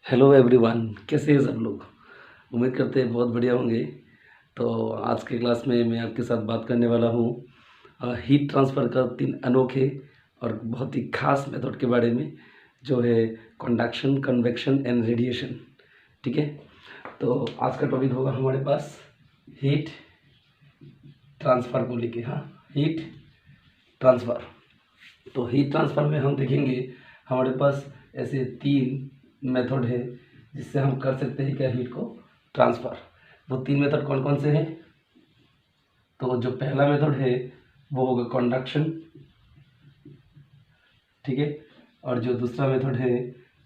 Hello everyone, कैसे हैं सब लोग। उम्मीद करते हैं बहुत बढ़िया होंगे। तो आज के क्लास में मैं आपके साथ बात करने वाला हूँ हीट ट्रांसफ़र का 3 अनोखे और बहुत ही ख़ास मेथड के बारे में, जो है कंडक्शन, कन्वेक्शन एंड रेडिएशन। ठीक है, तो आज का टॉपिक होगा हमारे पास हीट ट्रांसफ़र को लेके। हाँ, हीट ट्रांसफ़र। तो हीट ट्रांसफ़र में हम देखेंगे हमारे पास ऐसे 3 मेथड है जिससे हम कर सकते हैं क्या, हीट को ट्रांसफ़र। वो 3 मेथड कौन कौन से हैं? तो जो पहला मेथड है वो होगा कंडक्शन, ठीक है, और जो दूसरा मेथड है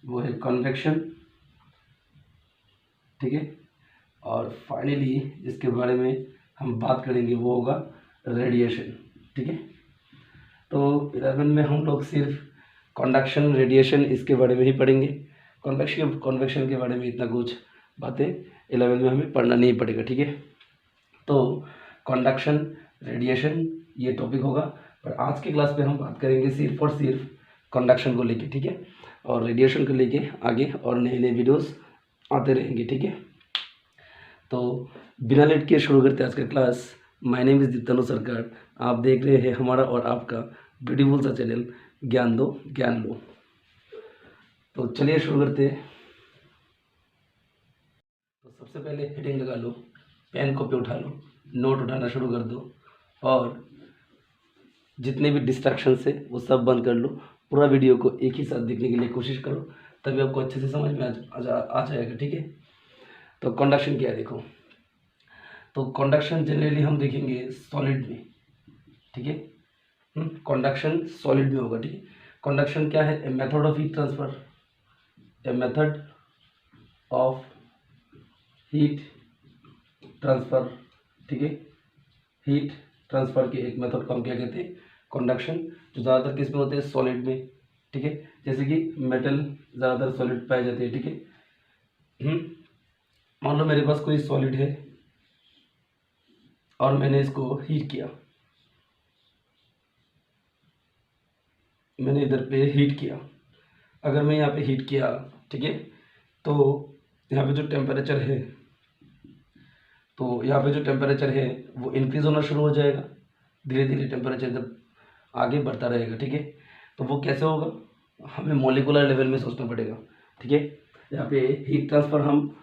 वो है कन्वेक्शन, ठीक है, और फाइनली जिसके बारे में हम बात करेंगे वो होगा रेडिएशन। ठीक है, तो 11 में हम लोग सिर्फ कंडक्शन, रेडिएशन इसके बारे में ही पढ़ेंगे। कन्वेक्शन के बारे में इतना कुछ बातें 11 में हमें पढ़ना नहीं पड़ेगा। ठीक है, तो कंडक्शन, रेडिएशन ये टॉपिक होगा, पर आज के क्लास में हम बात करेंगे सिर्फ और सिर्फ कंडक्शन को लेके। ठीक है, और रेडिएशन को लेके आगे और नए नए वीडियोस आते रहेंगे। ठीक है, तो बिना लेट के शुरू करते हैं आज का class. My name is Deeptanu सरकार। आप देख रहे हैं हमारा और आपका ब्यूटीफुल सा चैनल ज्ञान दो ज्ञान लो। तो चलिए शुरू करते हैं। तो सबसे पहले हेडिंग लगा लो, पेन कॉपी उठा लो, नोट उठाना शुरू कर दो, और जितने भी डिस्ट्रैक्शंस है वो सब बंद कर लो। पूरा वीडियो को एक ही साथ देखने के लिए कोशिश करो, तभी आपको अच्छे से समझ में आ जाएगा। ठीक है, तो कंडक्शन क्या है देखो। तो कंडक्शन जनरली हम देखेंगे सॉलिड में। ठीक है, कंडक्शन सॉलिड में होगा। ठीक है, कंडक्शन क्या है? A method of heat transfer, a method of heat transfer. ठीक है, हीट ट्रांसफर के एक मेथड को हम क्या कहते हैं? कंडक्शन, जो ज़्यादातर किस में होते हैं? सॉलिड में। ठीक है, जैसे कि मेटल ज़्यादातर सॉलिड पाए जाते हैं। ठीक है, मान लो मेरे पास कोई सॉलिड है और मैंने इसको हीट किया, मैंने इधर पे हीट किया। अगर मैं यहाँ पे हीट किया, ठीक है, तो यहाँ पे जो टेम्परेचर है, तो यहाँ पे जो टेम्परेचर है वो इंक्रीज़ होना शुरू हो जाएगा। धीरे धीरे टेम्परेचर जब आगे बढ़ता रहेगा, ठीक है, तो वो कैसे होगा? हमें मॉलिक्यूलर लेवल में सोचना पड़ेगा। ठीक है, यहाँ पे हीट ट्रांसफ़र हम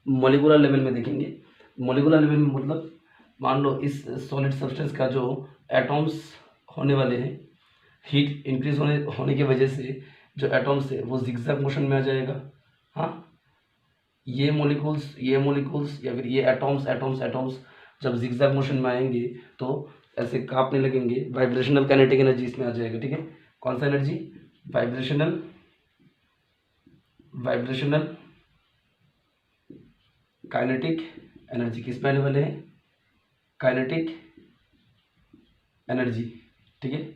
मॉलिक्यूलर लेवल में देखेंगे। मॉलिक्यूलर लेवल में मतलब मान लो इस सॉलिड सब्सटेंस का जो एटॉम्स होने वाले हैं, हीट इंक्रीज होने की वजह से जो एटॉम्स है वो जिगजैग मोशन में आ जाएगा। हाँ, ये मॉलिक्यूल्स या फिर ये एटॉम्स एटॉम्स एटॉम्स जब जिगजैग मोशन में आएंगे तो ऐसे कांपने लगेंगे। वाइब्रेशनल काइनेटिक एनर्जी इसमें आ जाएगा। ठीक है, कौन सा energy? Vibrational vibrational kinetic energy किस में आने वाले हैं? Kinetic energy. ठीक है,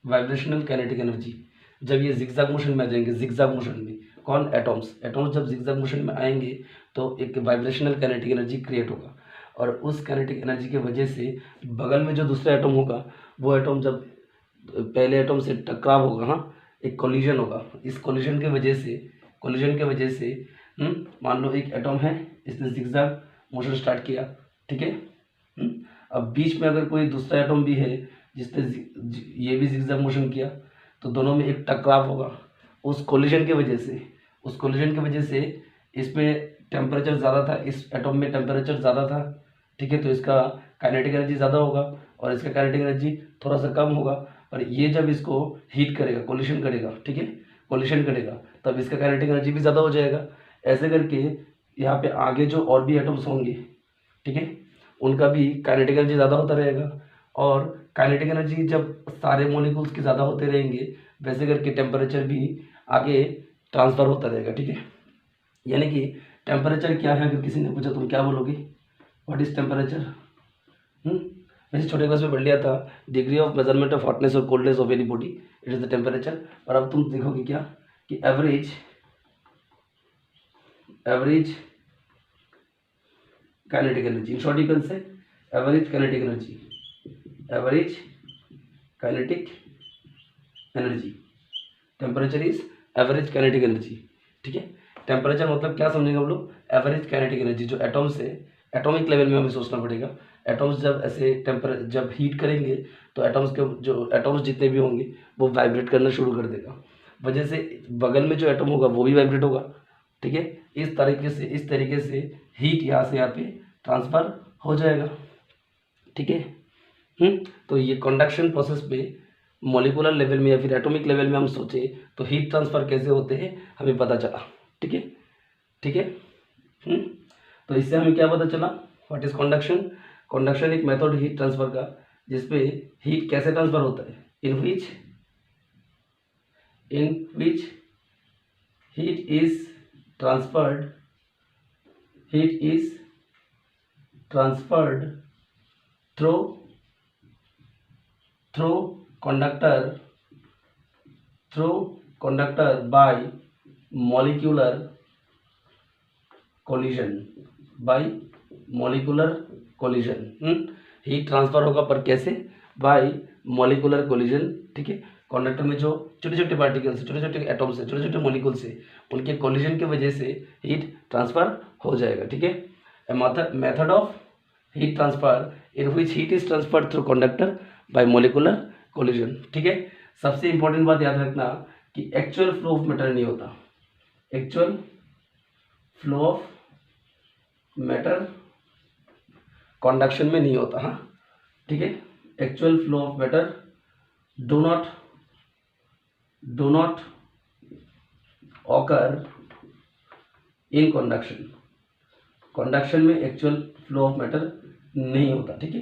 वाइब्रेशनल काइनेटिक एनर्जी जब ये जिगजैग मोशन में आ जाएंगे। जिगजैग मोशन में कौन? एटॉम्स। एटॉम्स जब जिगजैग मोशन में आएंगे तो एक वाइब्रेशनल काइनेटिक एनर्जी क्रिएट होगा, और उस काइनेटिक एनर्जी की वजह से बगल में जो दूसरा एटॉम होगा, वो एटॉम जब पहले एटॉम से टकराव होगा, हाँ, एक कोलिजन होगा। इस कोलिजन के वजह से मान लो एक एटॉम है, इसने जिगजैग मोशन स्टार्ट किया। ठीक है, अब बीच में अगर कोई दूसरा एटॉम भी है जिसने ये भी जिगजैग मोशन किया, तो दोनों में एक टकराव होगा। उस कोलिजन की वजह से इसमें टेम्परेचर ज़्यादा था, इस एटॉम में टेम्परेचर ज़्यादा था। ठीक है, तो इसका काइनेटिक एनर्जी ज़्यादा होगा और इसका काइनेटिक एनर्जी थोड़ा सा कम होगा। और ये जब इसको हीट करेगा, कोलिशन करेगा, ठीक है, कोलिशन करेगा, तब इसका काइनेटिक एनर्जी भी ज़्यादा हो जाएगा। ऐसे करके यहाँ पे आगे जो और भी एटम्स होंगे, ठीक है, उनका भी काइनेटिक एनर्जी ज़्यादा होता रहेगा। और काइनेटिक एनर्जी जब सारे मॉलिक्यूल्स के ज़्यादा होते रहेंगे, वैसे करके टेम्परेचर भी आगे ट्रांसफ़र होता रहेगा। ठीक है, यानी कि टेम्परेचर क्या है? अगर किसी ने पूछा तुम क्या बोलोगे? What is temperature? वैसे छोटे क्लास में पढ़ लिया था, degree of measurement of hotness और coldness of any body, it is the temperature. और अब तुम देखोगे क्या कि average kinetic energy, in short you can say average kinetic energy, average kinetic energy, temperature is average kinetic energy. ठीक है, temperature मतलब क्या समझेंगे हम लोग, एवरेज काइनेटिक एनर्जी जो एटॉम्स है, एटॉमिक लेवल में हमें सोचना पड़ेगा। एटॉम्स जब ऐसे जब हीट करेंगे तो एटॉम्स के जो एटॉम्स जितने भी होंगे वो वाइब्रेट करना शुरू कर देगा, वजह से बगल में जो एटम होगा वो भी वाइब्रेट होगा, ठीक है। इस तरीके से हीट यहाँ से यहाँ पे ट्रांसफ़र हो जाएगा, ठीक है। तो ये कंडक्शन प्रोसेस पे मॉलिकुलर लेवल में या फिर एटॉमिक लेवल में हम सोचे तो हीट ट्रांसफ़र कैसे होते हैं हमें पता चला, ठीक है, ठीक है। तो इससे हमें क्या पता चला, व्हाट इज कंडक्शन। कंडक्शन एक मेथड हीट ट्रांसफ़र का जिसपे हीट कैसे ट्रांसफ़र होता है, in which heat is transferred through conductor by molecular collision heat transfer होगा पर कैसे, बाय मॉलिकुलर कोलिजन, ठीक है। कंडक्टर में जो छोटे छोटे पार्टिकल्स, छोटे छोटे एटम्स है, छोटे छोटे मॉलिक्यूल्स है, उनके कोलिजन की वजह से हीट ट्रांसफर हो जाएगा, ठीक है। Method of heat transfer in which heat is transferred through conductor bye molecular collision, ठीक है। सबसे इंपॉर्टेंट बात याद रखना कि एक्चुअल फ्लो ऑफ मैटर नहीं होता, actual flow of matter conduction में नहीं होता, हाँ, ठीक है। Actual flow of matter do not occur in conduction में एक्चुअल फ्लो ऑफ मैटर नहीं होता, ठीक है।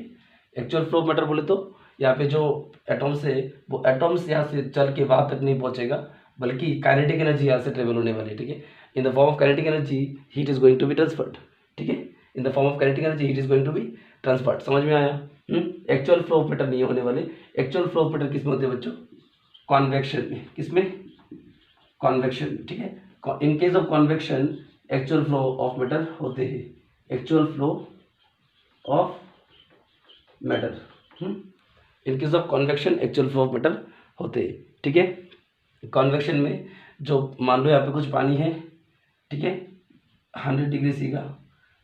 एक्चुअल फ्लो ऑफ मैटर बोले तो यहाँ पे जो एटॉम्स है वो एटॉम्स यहाँ से चल के वहाँ तक नहीं पहुँचेगा, बल्कि काइनेटिक एनर्जी यहाँ से ट्रेवल होने वाली है, ठीक है। In the form of kinetic energy heat is going to be transferred, ठीक है। In the form of kinetic energy heat is going to be transferred, समझ में आया। एक्चुअल फ्लो ऑफ मैटर नहीं होने वाले। एक्चुअल फ्लो ऑफ मैटर किस में होते हैं बच्चों, कॉन्वेक्शन में, किसमें, कॉन्वेक्शन, ठीक है। In case of convection actual flow of matter होते हैं, actual flow of matter, in case of convection actual flow of matter होते हैं, ठीक है। कॉन्वेक्शन में जो मान लो यहाँ पे कुछ पानी है, ठीक है, 100 डिग्री सी का,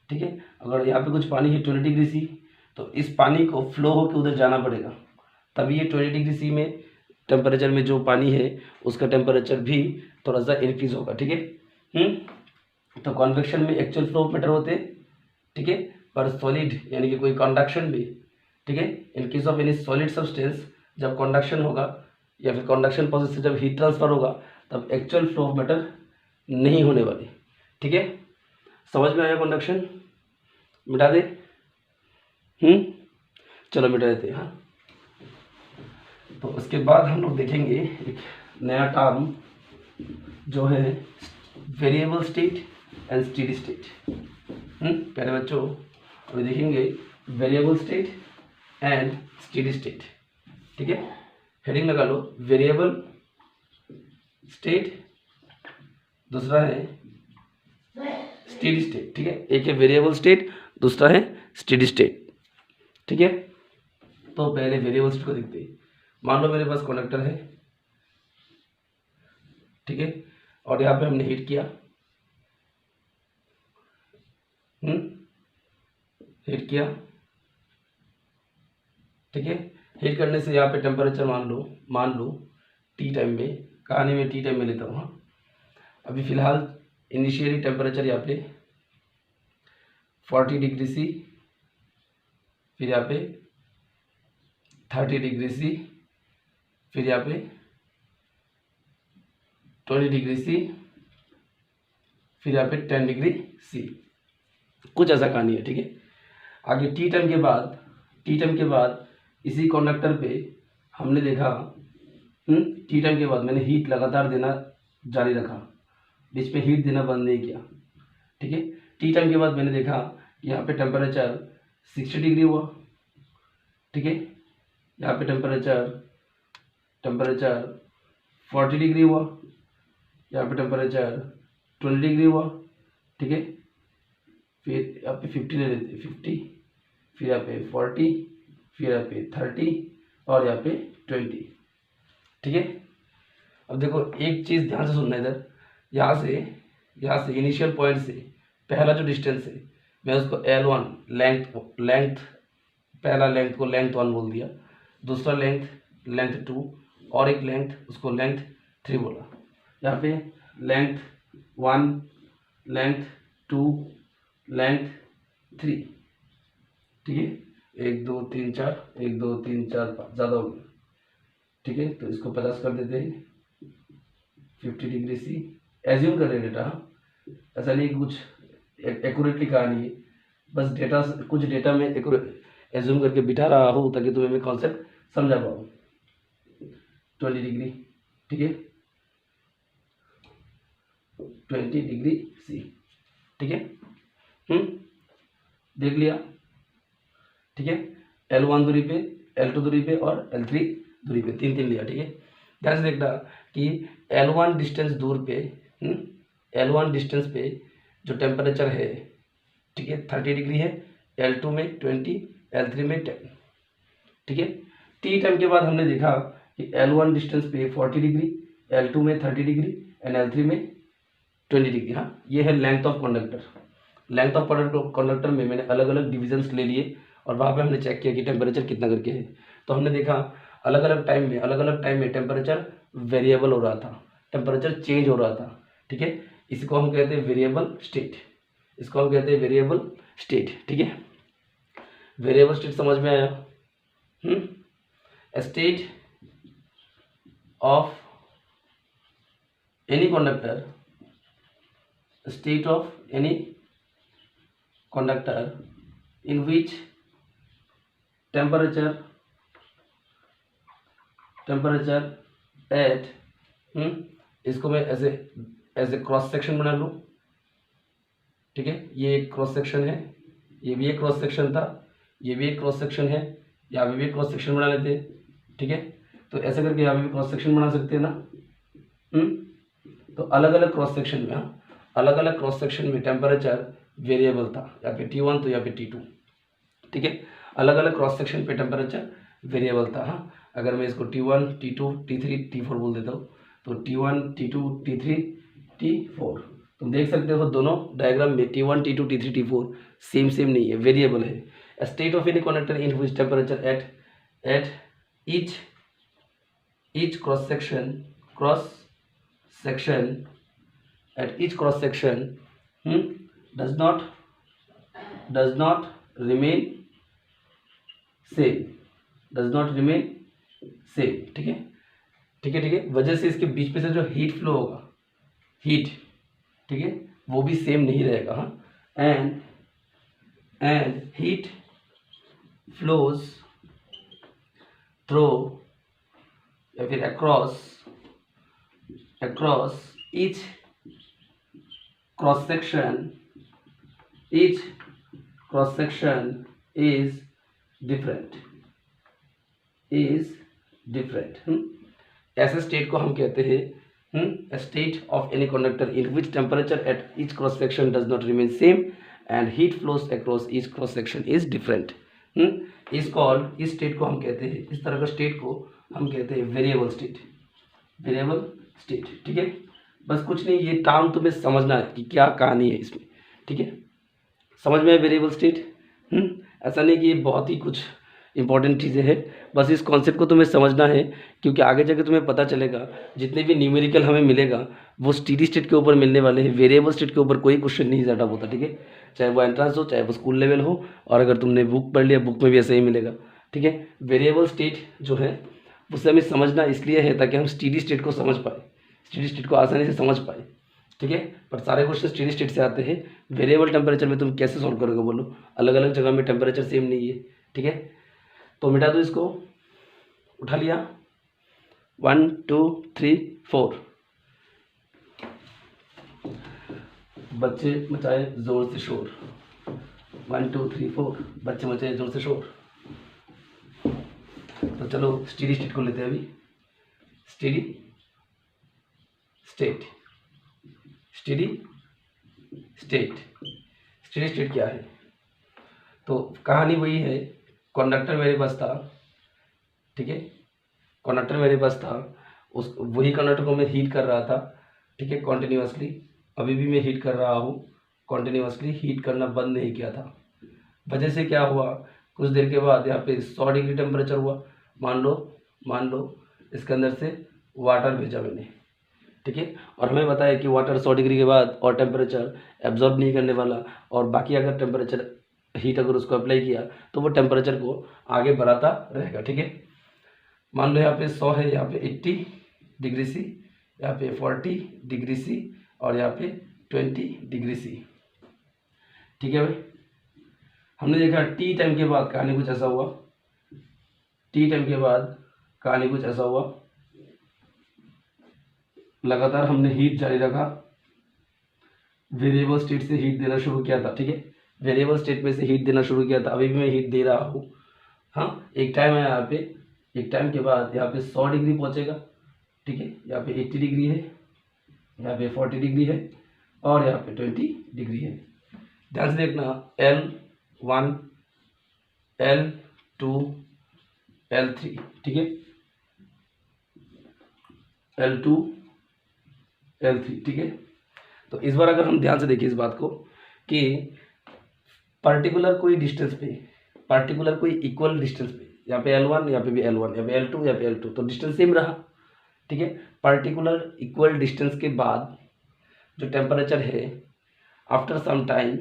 ठीक है। अगर यहाँ पे कुछ पानी है 20 डिग्री सी, तो इस पानी को फ्लो होकर उधर जाना पड़ेगा, तभी ये 20 डिग्री सी में टेम्परेचर में जो पानी है उसका टेम्परेचर भी थोड़ा सा इंक्रीज होगा, ठीक है। तो कॉन्वेक्शन में एक्चुअल फ्लो ऑफ मैटर होते हैं, ठीक है, पर सॉलिड यानी कि कोई कंडक्शन भी, ठीक है। In case of any solid substance जब कंडक्शन होगा या फिर कंडक्शन प्रोसेस से जब हीट ट्रांसफर होगा तब एक्चुअल फ्लो ऑफ मैटर नहीं होने वाली, ठीक है। समझ में आया कंडक्शन, मिटा दे, चलो मिटा देते हैं, हाँ। तो उसके बाद हम लोग देखेंगे एक नया टर्म जो है variable state and steady state. प्यारे बच्चों अभी देखेंगे variable state and steady state, ठीक है। हेडिंग लगा लो, वेरिएबल स्टेट, दूसरा है स्टेडी स्टेट, ठीक है। एक है वेरिएबल स्टेट, दूसरा है स्टेडी स्टेट, ठीक है। तो पहले वेरिएबल स्टेट को देखते हैं। मान लो मेरे पास कंडक्टर है, ठीक है, और यहाँ पे हमने हीट किया, हीट किया, ठीक है। हीट करने से यहाँ पे टेम्परेचर मान लो टी टाइम में, कहानी में टी टाइम में लेता हूँ, हाँ। अभी फ़िलहाल इनिशियली टेम्परेचर यहाँ पे 40 डिग्री सी, फिर यहाँ पे 30 डिग्री सी, फिर यहाँ पे 20 डिग्री सी, फिर यहाँ पे 10 डिग्री सी, कुछ ऐसा कहानी है, ठीक है। आगे टी टाइम के बाद इसी कंडक्टर पे हमने देखा, टी टाइम के बाद मैंने हीट लगातार देना जारी रखा, बीच में हीट देना बंद नहीं किया, ठीक है। टी टाइम के बाद मैंने देखा यहाँ पे टेम्परेचर 60 डिग्री हुआ, ठीक है। यहाँ पे टेम्परेचर 40 डिग्री हुआ, यहाँ पे टेम्परेचर 20 डिग्री हुआ, ठीक है। फिर यहाँ पे 50 ले लेते, 50, फिर यहाँ पे 40, फिर यहाँ पे 30 और यहाँ पे 20, ठीक है। अब देखो एक चीज़ ध्यान से सुनना, इधर यहाँ से यहाँ से इनिशियल पॉइंट से पहला जो डिस्टेंस है मैं उसको L1 लेंथ पहला लेंथ को लेंथ 1 बोल दिया, दूसरा लेंथ 2 और एक लेंथ उसको लेंथ 3 बोला। यहाँ पे लेंथ 1 लेंथ 2 लेंथ 3, ठीक है, 1 2 3 4 1 2 3 4 5 ज़्यादा हो गया, ठीक है, तो इसको 50 कर देते हैं, 50 डिग्री सी एज्यूम कर रहे हैं डेटा, ऐसा नहीं कुछ एक्यूरेटली कहा नहीं है, बस डेटा कुछ डेटा में एज्यूम करके बिठा रहा हो ताकि तुम्हें मैं कॉन्सेप्ट समझा पाऊँ। 20 डिग्री, ठीक है, 20 डिग्री सी, ठीक है, देख लिया, ठीक है, L1 दूरी पे, L2 दूरी पे और L3 दूरी पे, तीन लिया, ठीक है। ध्यान से देखना कि L1 डिस्टेंस दूर पे, L1 डिस्टेंस पे जो टेम्परेचर है, ठीक है, 30 डिग्री है, L2 में 20, L3 में 10, ठीक है। टी टाइम के बाद हमने देखा कि L1 डिस्टेंस पे 40 डिग्री, L2 में 30 डिग्री एंड L3 में 20 डिग्री। हाँ, ये है length of conductor. Length of conductor में मैंने अलग अलग डिविजन्स ले लिए और वहाँ पे हमने चेक किया कि टेम्परेचर कितना करके है। तो हमने देखा अलग अलग टाइम में टेम्परेचर वेरिएबल हो रहा था, टेम्परेचर चेंज हो रहा था, ठीक है। इसको हम कहते हैं वेरिएबल स्टेट, इसको हम कहते हैं वेरिएबल स्टेट, ठीक है। वेरिएबल स्टेट समझ में आया? State of any conductor, state of any conductor in which temperature at इसको मैं ऐसे क्रॉस सेक्शन बना लूँ, ठीक है। ये एक क्रॉस सेक्शन है, ये भी एक क्रॉस सेक्शन था, ये भी एक क्रॉस सेक्शन है, यहाँ पे भी क्रॉस सेक्शन बना लेते हैं, ठीक है। तो ऐसे करके यहाँ पे भी क्रॉस सेक्शन बना सकते हैं ना। तो अलग अलग क्रॉस सेक्शन में, हाँ, अलग अलग क्रॉस सेक्शन में टेम्परेचर वेरिएबल था, यहाँ पे T1 तो यहाँ पे T2, ठीक है। अलग अलग क्रॉस सेक्शन पे टेम्परेचर वेरिएबल था। हाँ, अगर मैं इसको T1 T2 T3 T4 बोल देता हूँ तो T1 T2 T3 T4, तुम देख सकते हो दोनों डायग्राम में T1 T2 T3 T4 same नहीं है, वेरिएबल है। State of any conductor in which temperature at each cross section at each cross section does not remain same, ठीक है। वजह से इसके बीच में से जो हीट फ्लो होगा, ठीक है, वो भी सेम नहीं रहेगा। हाँ, एंड हीट फ्लोज थ्रू या फिर across each cross section is different, ऐसे स्टेट को हम कहते हैं state of any conductor in which temperature at each cross section does not remain same and heat flows across each cross section is different. इस state को हम कहते हैं, इस तरह का स्टेट को हम कहते हैं वेरिएबल स्टेट, ठीक है। बस कुछ नहीं, ये टर्म तुम्हें समझना है कि क्या कहानी है इसमें, ठीक है। समझ में है वेरिएबल स्टेट? ऐसा नहीं कि ये बहुत ही कुछ इंपॉर्टेंट चीज़ें हैं, बस इस कॉन्सेप्ट को तुम्हें समझना है, क्योंकि आगे जाके तुम्हें पता चलेगा जितने भी न्यूमेरिकल हमें मिलेगा वो स्टेडी स्टेट के ऊपर मिलने वाले हैं, वेरिएबल स्टेट के ऊपर कोई क्वेश्चन नहीं सेटअप होता, ठीक है। चाहे वो एंट्रेंस हो, चाहे वो स्कूल लेवल हो, और अगर तुमने बुक पढ़ लिया, बुक में भी ऐसे ही मिलेगा, ठीक है। वेरिएबल स्टेट जो है उसे हमें समझना इसलिए है ताकि हम स्टेडी स्टेट को समझ पाए, स्टेडी स्टेट को आसानी से समझ पाए, ठीक है। पर सारे क्वेश्चन स्टेडी स्टेट से आते हैं। वेरिएबल टेम्परेचर में तुम कैसे सॉल्व करोगे बोलो? अलग अलग जगह में टेम्परेचर सेम नहीं है, ठीक है। तो मिटा दो इसको, उठा लिया, 1 2 3 4, बच्चे मचाए जोर से शोर, 1 2 3 4, बच्चे मचाए जोर से शोर। तो चलो स्टेडी स्टेट को लेते हैं अभी। स्टेडी स्टेट क्या है? तो कहानी वही है, कंडक्टर मेरे पास था, ठीक है, कंडक्टर मेरे पास था, उस वही कंडक्टर को मैं हीट कर रहा था, ठीक है, कॉन्टिन्यूसली, अभी भी मैं हीट कर रहा हूँ कॉन्टिन्यूसली, हीट करना बंद नहीं किया था। वजह से क्या हुआ, कुछ देर के बाद यहाँ पे 100 डिग्री टेम्परेचर हुआ। मान लो इसके अंदर से वाटर भेजा मैंने, ठीक है, और हमें बताया कि वाटर 100 डिग्री के बाद और टेम्परेचर एब्जॉर्ब नहीं करने वाला, और बाकी अगर टेम्परेचर हीट अगर उसको अप्लाई किया तो वो टेम्परेचर को आगे बढ़ाता रहेगा, ठीक है। मान लो यहाँ पे 100 है, यहाँ पे 80 डिग्री सी, यहाँ पे 40 डिग्री सी, और यहाँ पे 20 डिग्री सी, ठीक है भाई। हमने देखा टी टाइम के बाद कहानी कुछ ऐसा हुआ, टी टाइम के बाद कहानी कुछ ऐसा हुआ, लगातार हमने हीट जारी रखा, वेरिएबल स्टेट से हीट देना शुरू किया था, ठीक है, वेरिएबल स्टेट में से हीट देना शुरू किया था, अभी भी मैं हीट दे रहा हूँ। हाँ, एक टाइम है यहाँ पे, एक टाइम के बाद यहाँ पे 100 डिग्री पहुँचेगा, ठीक है, यहाँ पे 80 डिग्री है, यहाँ पे 40 डिग्री है, और यहाँ पे 20 डिग्री है। ध्यान से देखना, L1 L2 L3, ठीक है, L2 L3, ठीक है। तो इस बार अगर हम ध्यान से देखें इस बात को कि पर्टिकुलर कोई डिस्टेंस पे, पर्टिकुलर कोई इक्वल डिस्टेंस पे, यहाँ पे L1, यहाँ पे भी L1, यहाँ पे L2, यहाँ पे L2, तो डिस्टेंस सेम रहा, ठीक है। पर्टिकुलर इक्वल डिस्टेंस के बाद जो टेम्परेचर है आफ्टर सम टाइम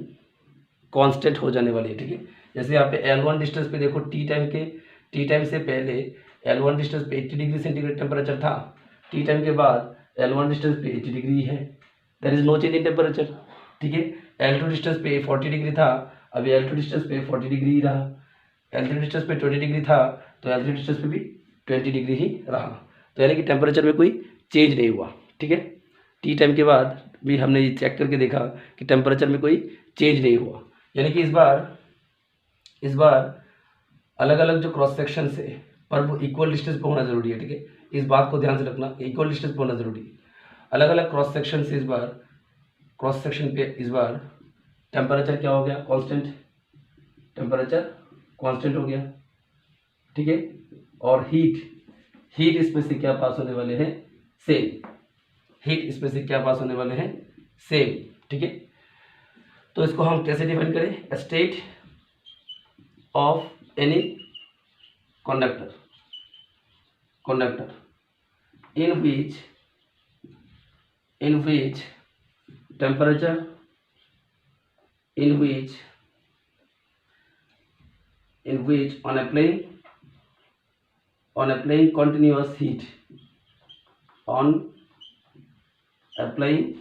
कांस्टेंट हो जाने वाली है, ठीक है। जैसे यहाँ पे L1 डिस्टेंस पे देखो, टी टाइम से पहले L1 डिस्टेंस पे 80 डिग्री सेंटीग्रेड टेम्परेचर था, टी टाइम के बाद L1 डिस्टेंस पे 80 डिग्री है, there is no change in temperature, ठीक है। L2 डिस्टेंस पे 40 डिग्री था, अभी L2 डिस्टेंस पे 40 डिग्री ही रहा, L3 डिस्टेंस पे 20 डिग्री था, तो L3 डिस्टेंस पे भी 20 डिग्री ही रहा, तो यानी कि टेम्परेचर में कोई चेंज नहीं हुआ, ठीक है। टी टाइम के बाद भी हमने ये चेक करके देखा कि टेम्परेचर में कोई चेंज नहीं हुआ, यानी कि इस बार अलग अलग जो क्रॉस सेक्शन है पर वो इक्वल डिस्टेंस पे होना जरूरी है, ठीक है। इस बात को ध्यान से रखना, इक्वल डिस्टेंस पे होना जरूरी है। अलग अलग क्रॉस सेक्शन से क्रॉस सेक्शन पे इस बार टेम्परेचर क्या हो गया, कांस्टेंट, टेम्परेचर कांस्टेंट हो गया, ठीक है। और हीट इसमें से क्या पास होने वाले हैं, सेम, हीट इसमें से क्या पास होने वाले हैं, सेम, ठीक है। तो इसको हम कैसे डिफाइन करें, state of any conductor in which temperature, in which on applying continuous heat, on applying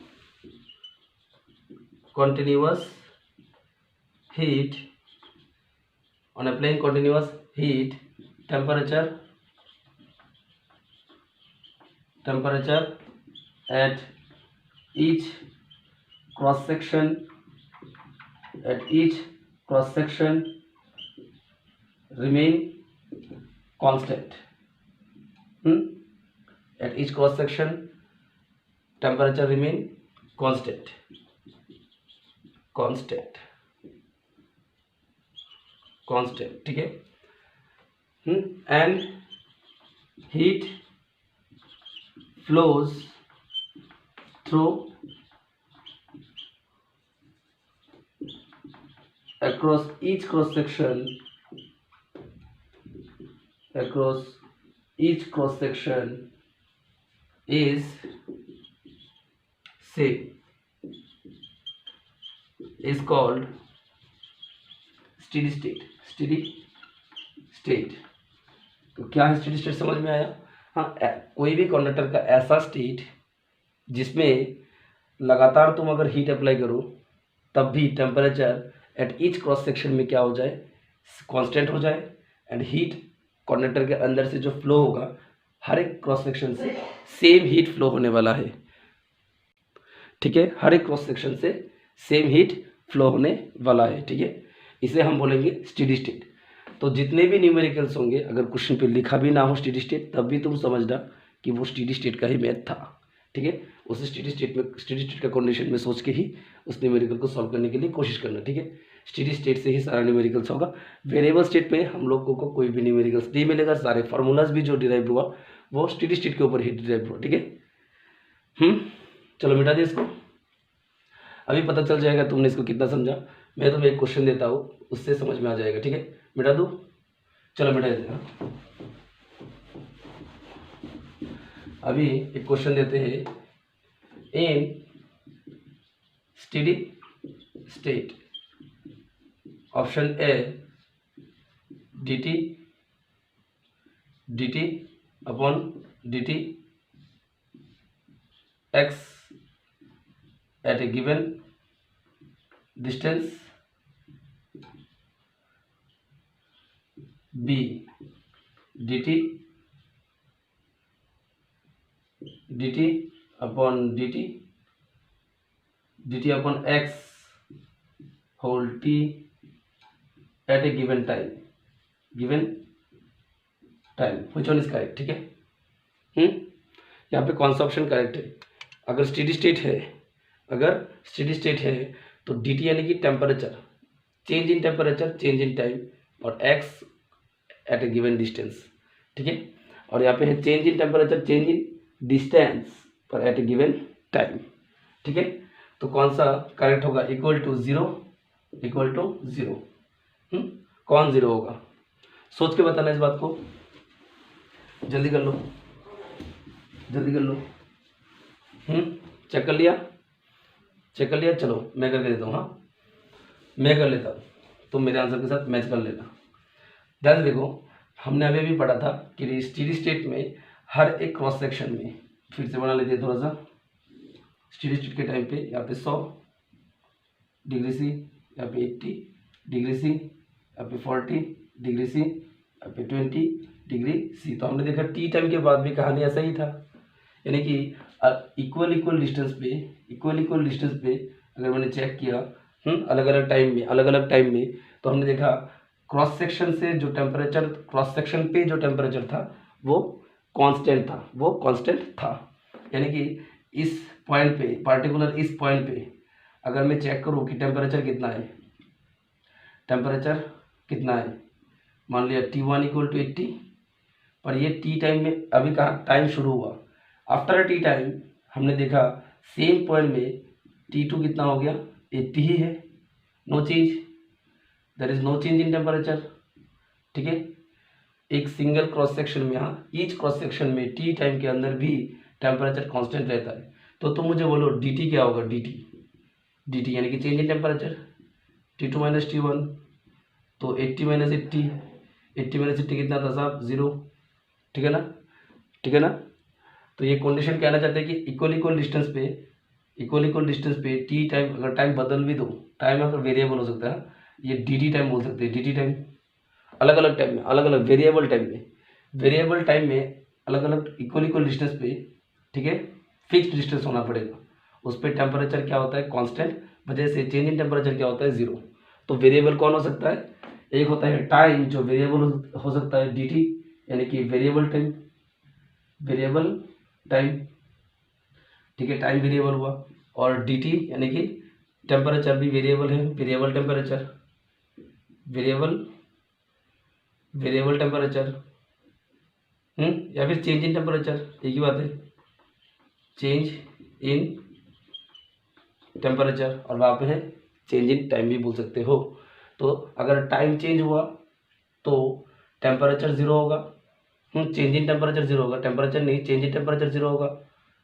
continuous heat, temperature at each cross section remain constant. At each cross section temperature remain constant, ठीक है। and heat flows through across each cross section is called steady state। तो क्या है steady state, समझ में आया। हाँ, कोई भी कंडक्टर का ऐसा स्टेट जिसमें लगातार तुम अगर हीट अप्लाई करो तब भी temperature at each cross section में क्या हो जाए, कांस्टेंट हो जाए, एंड हीट कंडक्टर के अंदर से जो फ्लो होगा हर एक क्रॉस सेक्शन से सेम हीट फ्लो होने वाला है, ठीक है। हर एक क्रॉस सेक्शन से सेम हीट फ्लो होने वाला है, ठीक है। इसे हम बोलेंगे स्टेडी स्टेट। तो जितने भी न्यूमेरिकल्स होंगे, अगर क्वेश्चन पे लिखा भी ना हो स्टेडी स्टेट, तब भी तुम समझना कि वो स्टेडी स्टेट का ही मैथ था, ठीक है। उस स्टेडी स्टेट का कंडीशन में सोच के ही उस न्यूमेरिकल को सॉल्व करने के लिए कोशिश करना, ठीक है। स्टेडी स्टेट से ही सारा न्यूमेरिकल्स होगा। वेरिएबल स्टेट पे हम लोगों को कोई भी न्यूमेरिकल्स नहीं मिलेगा, सारे फार्मूलाज भी जो डिराइव हुआ वो स्टेडी स्टेट के ऊपर ही डिराइव हुआ, ठीक है। चलो मिटा दिए इसको। अभी पता चल जाएगा तुमने इसको कितना समझा। मैं तुम्हें एक क्वेश्चन देता हूँ, उससे समझ में आ जाएगा। ठीक है, मिटा दूँ? चलो मिटा देते हैं। अभी एक क्वेश्चन देते हैं, in steady state option A dt upon dt x at a given distance, b dt upon dt upon x whole t at a given time, which one is correct? ठीक है, यहाँ पे कौन सा ऑप्शन करेक्ट है? अगर steady state है तो dt यानी कि temperature, change in temperature, change in time, और x एट ए गिवन डिस्टेंस। ठीक है, और यहाँ पे है change in temperature, change in distance पर एट ए गिवन टाइम। ठीक है, तो कौन सा करेक्ट होगा? इक्वल टू जीरो, कौन जीरो होगा? सोच के बताना इस बात को, जल्दी कर लो। चेक कर लिया? चलो मैं करके देता हूँ। हाँ, मैं कर लेता हूँ, तुम मेरे आंसर के साथ मैच कर लेना। ध्यान से देखो, हमने अभी भी पढ़ा था कि स्टेडी स्टेट में हर एक क्रॉस सेक्शन में, फिर से बना लेते हैं थोड़ा सा। स्टेडी स्टेट के टाइम पे यहाँ पे 100 डिग्री सी, यहाँ पे 80 डिग्री सी, यहाँ पे 40 डिग्री सी, यहाँ पे 20 डिग्री सी। तो हमने देखा टी टाइम के बाद भी कहानी ऐसा ही था, यानी कि इक्वल डिस्टेंस पे अगर मैंने चेक किया अलग अलग टाइम में, तो हमने देखा क्रॉस सेक्शन से जो टेम्परेचर, क्रॉस सेक्शन पे जो टेम्परेचर था वो कांस्टेंट था। यानी कि इस पॉइंट पे, पार्टिकुलर इस पॉइंट पे अगर मैं चेक करूँ कि टेम्परेचर कितना है, मान लिया T1 इक्वल टू 80, पर ये टी टाइम में अभी कहाँ टाइम शुरू हुआ, आफ्टर टी टाइम हमने देखा सेम पॉइंट में T2 कितना हो गया, 80 ही है, no change, there is no change in temperature. ठीक है, एक सिंगल क्रॉस सेक्शन में, हाँ, ईच क्रॉस सेक्शन में टी टाइम के अंदर भी टेम्परेचर कांस्टेंट रहता है। तो तुम मुझे बोलो dt क्या होगा? dt यानी कि change in temperature, T2 minus T1, तो 80 माइनस 80 कितना था साहब? 0। ठीक है ना? तो ये कंडीशन कहना चाहते हैं कि इक्वल डिस्टेंस पे टी टाइम, अगर टाइम बदल भी दो, टाइम अगर वेरिएबल हो सकता है, ये dt टाइम बोल सकते हैं। dt टाइम अलग अलग टाइम में, अलग अलग वेरिएबल टाइम में अलग अलग इक्वल डिस्टेंस पे, ठीक है, फिक्स्ड डिस्टेंस होना पड़ेगा। उस पर टेम्परेचर क्या होता है? कांस्टेंट, वजह से चेंज इन टेम्परेचर क्या होता है? 0। तो वेरिएबल कौन हो सकता है? एक होता है टाइम, जो वेरिएबल हो सकता है dt, यानी कि वेरिएबल टाइम। ठीक है, टाइम वेरिएबल हुआ, और dt यानी कि टेम्परेचर भी वेरिएबल है, वेरिएबल टेम्परेचर, या फिर चेंज इन टेम्परेचर, एक ही बात है, चेंज इन टेम्परेचर, और वहाँ पे है चेंज इन टाइम भी बोल सकते हो। तो अगर टाइम चेंज हुआ तो टेम्परेचर 0 होगा, चेंज इन टेम्परेचर 0 होगा, टेम्परेचर नहीं, चेंज इन टेम्परेचर 0 होगा।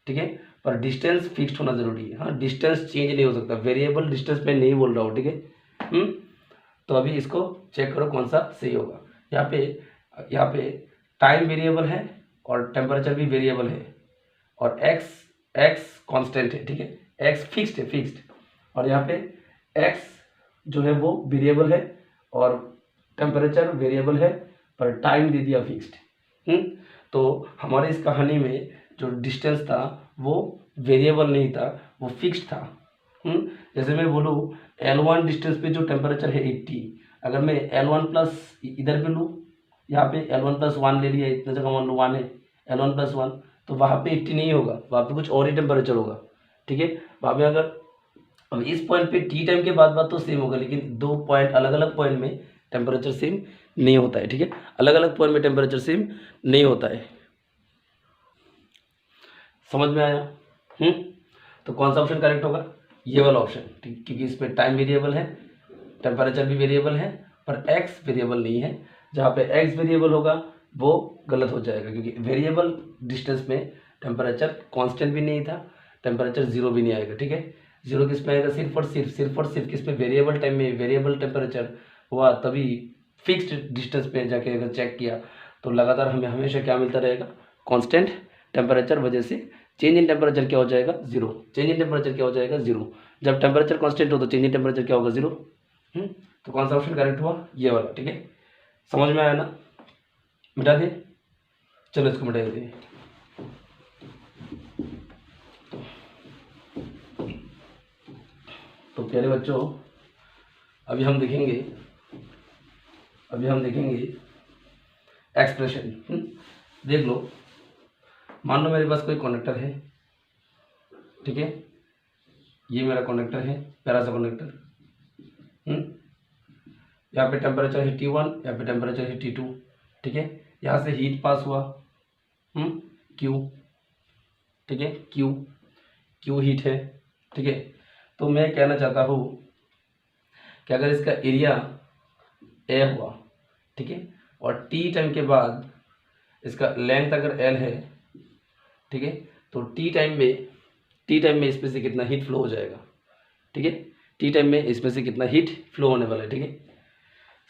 ठीक है, पर डिस्टेंस फिक्स्ड होना जरूरी है। हाँ, डिस्टेंस चेंज नहीं हो सकता, वेरिएबल डिस्टेंस में नहीं बोल रहा हूँ। ठीक है, तो अभी इसको चेक करो कौन सा सही होगा। यहाँ पे टाइम वेरिएबल है और टेम्परेचर भी वेरिएबल है, और x कांस्टेंट है। ठीक है, x फिक्स्ड, और यहाँ पे x जो है वो वेरिएबल है और टेम्परेचर वेरिएबल है, पर टाइम दे दिया फिक्स्ड। तो हमारे इस कहानी में जो डिस्टेंस था वो वेरिएबल नहीं था, वो फिक्स्ड था। जैसे मैं बोलूँ L1 डिस्टेंस पे जो टेम्परेचर है 80, अगर मैं L1 प्लस इधर पे लूँ, यहाँ पे L1 प्लस 1 ले लिया, इतना जगह मान लो 1 है, L1 प्लस 1, तो वहाँ पे 80 नहीं होगा, वहाँ पे कुछ और ही टेम्परेचर होगा। ठीक है, वहाँ पे अगर अब इस पॉइंट पे टी टाइम के बाद तो सेम होगा, लेकिन दो पॉइंट अलग अलग पॉइंट में टेम्परेचर सेम नहीं होता है। ठीक है, अलग अलग पॉइंट में टेम्परेचर सेम नहीं होता है। समझ में आया? तो कौन सा ऑप्शन करेक्ट होगा? ये वाला ऑप्शन, ठीक, क्योंकि इसमें टाइम वेरिएबल है, टेम्परेचर भी वेरिएबल है, पर एक्स वेरिएबल नहीं है। जहाँ पे एक्स वेरिएबल होगा वो गलत हो जाएगा, क्योंकि वेरिएबल डिस्टेंस में टेम्परेचर कांस्टेंट भी नहीं था, टेम्परेचर जीरो भी नहीं आएगा, ठीक है। जीरो किस में आएगा? सिर्फ और सिर्फ किस में? वेरिएबल टाइम में वेरिएबल टेम्परेचर हुआ, तभी फिक्स्ड डिस्टेंस पे जाके अगर चेक किया तो लगातार हमें हमेशा क्या मिलता रहेगा? Constant temperature. वजह से चेंज इन टेम्परेचर क्या हो जाएगा? जीरो। चेंज इन टेम्परेचर क्या हो जाएगा? जीरो। जब टेम्परेचर कांस्टेंट हो तो चेंज इन टेम्परेचर क्या होगा? जीरो। तो कौन सा ऑप्शन करेक्ट हुआ? ये वाला, ठीक है। समझ में आया ना? मिटा दिए, चलो इसको मिटा देते हैं। तो प्यारे बच्चों, अभी हम देखेंगे एक्सप्रेशन। देख लो, मान लो मेरे पास कोई कंडक्टर है, ठीक है, ये मेरा कंडक्टर है, प्यारा सा कंडक्टर। यहाँ पे टेम्परेचर है T1, यहाँ पे टेम्परेचर है T2, ठीक है। यहाँ से हीट पास हुआ Q, ठीक है, Q हीट है, ठीक है। तो मैं कहना चाहता हूँ कि अगर इसका एरिया A हुआ, ठीक है, और T टाइम के बाद इसका लेंथ अगर L है, ठीक है, तो T टाइम में इसमें से कितना हीट फ्लो हो जाएगा, ठीक है। T टाइम में इसमें से कितना हीट फ्लो होने वाला है, ठीक है।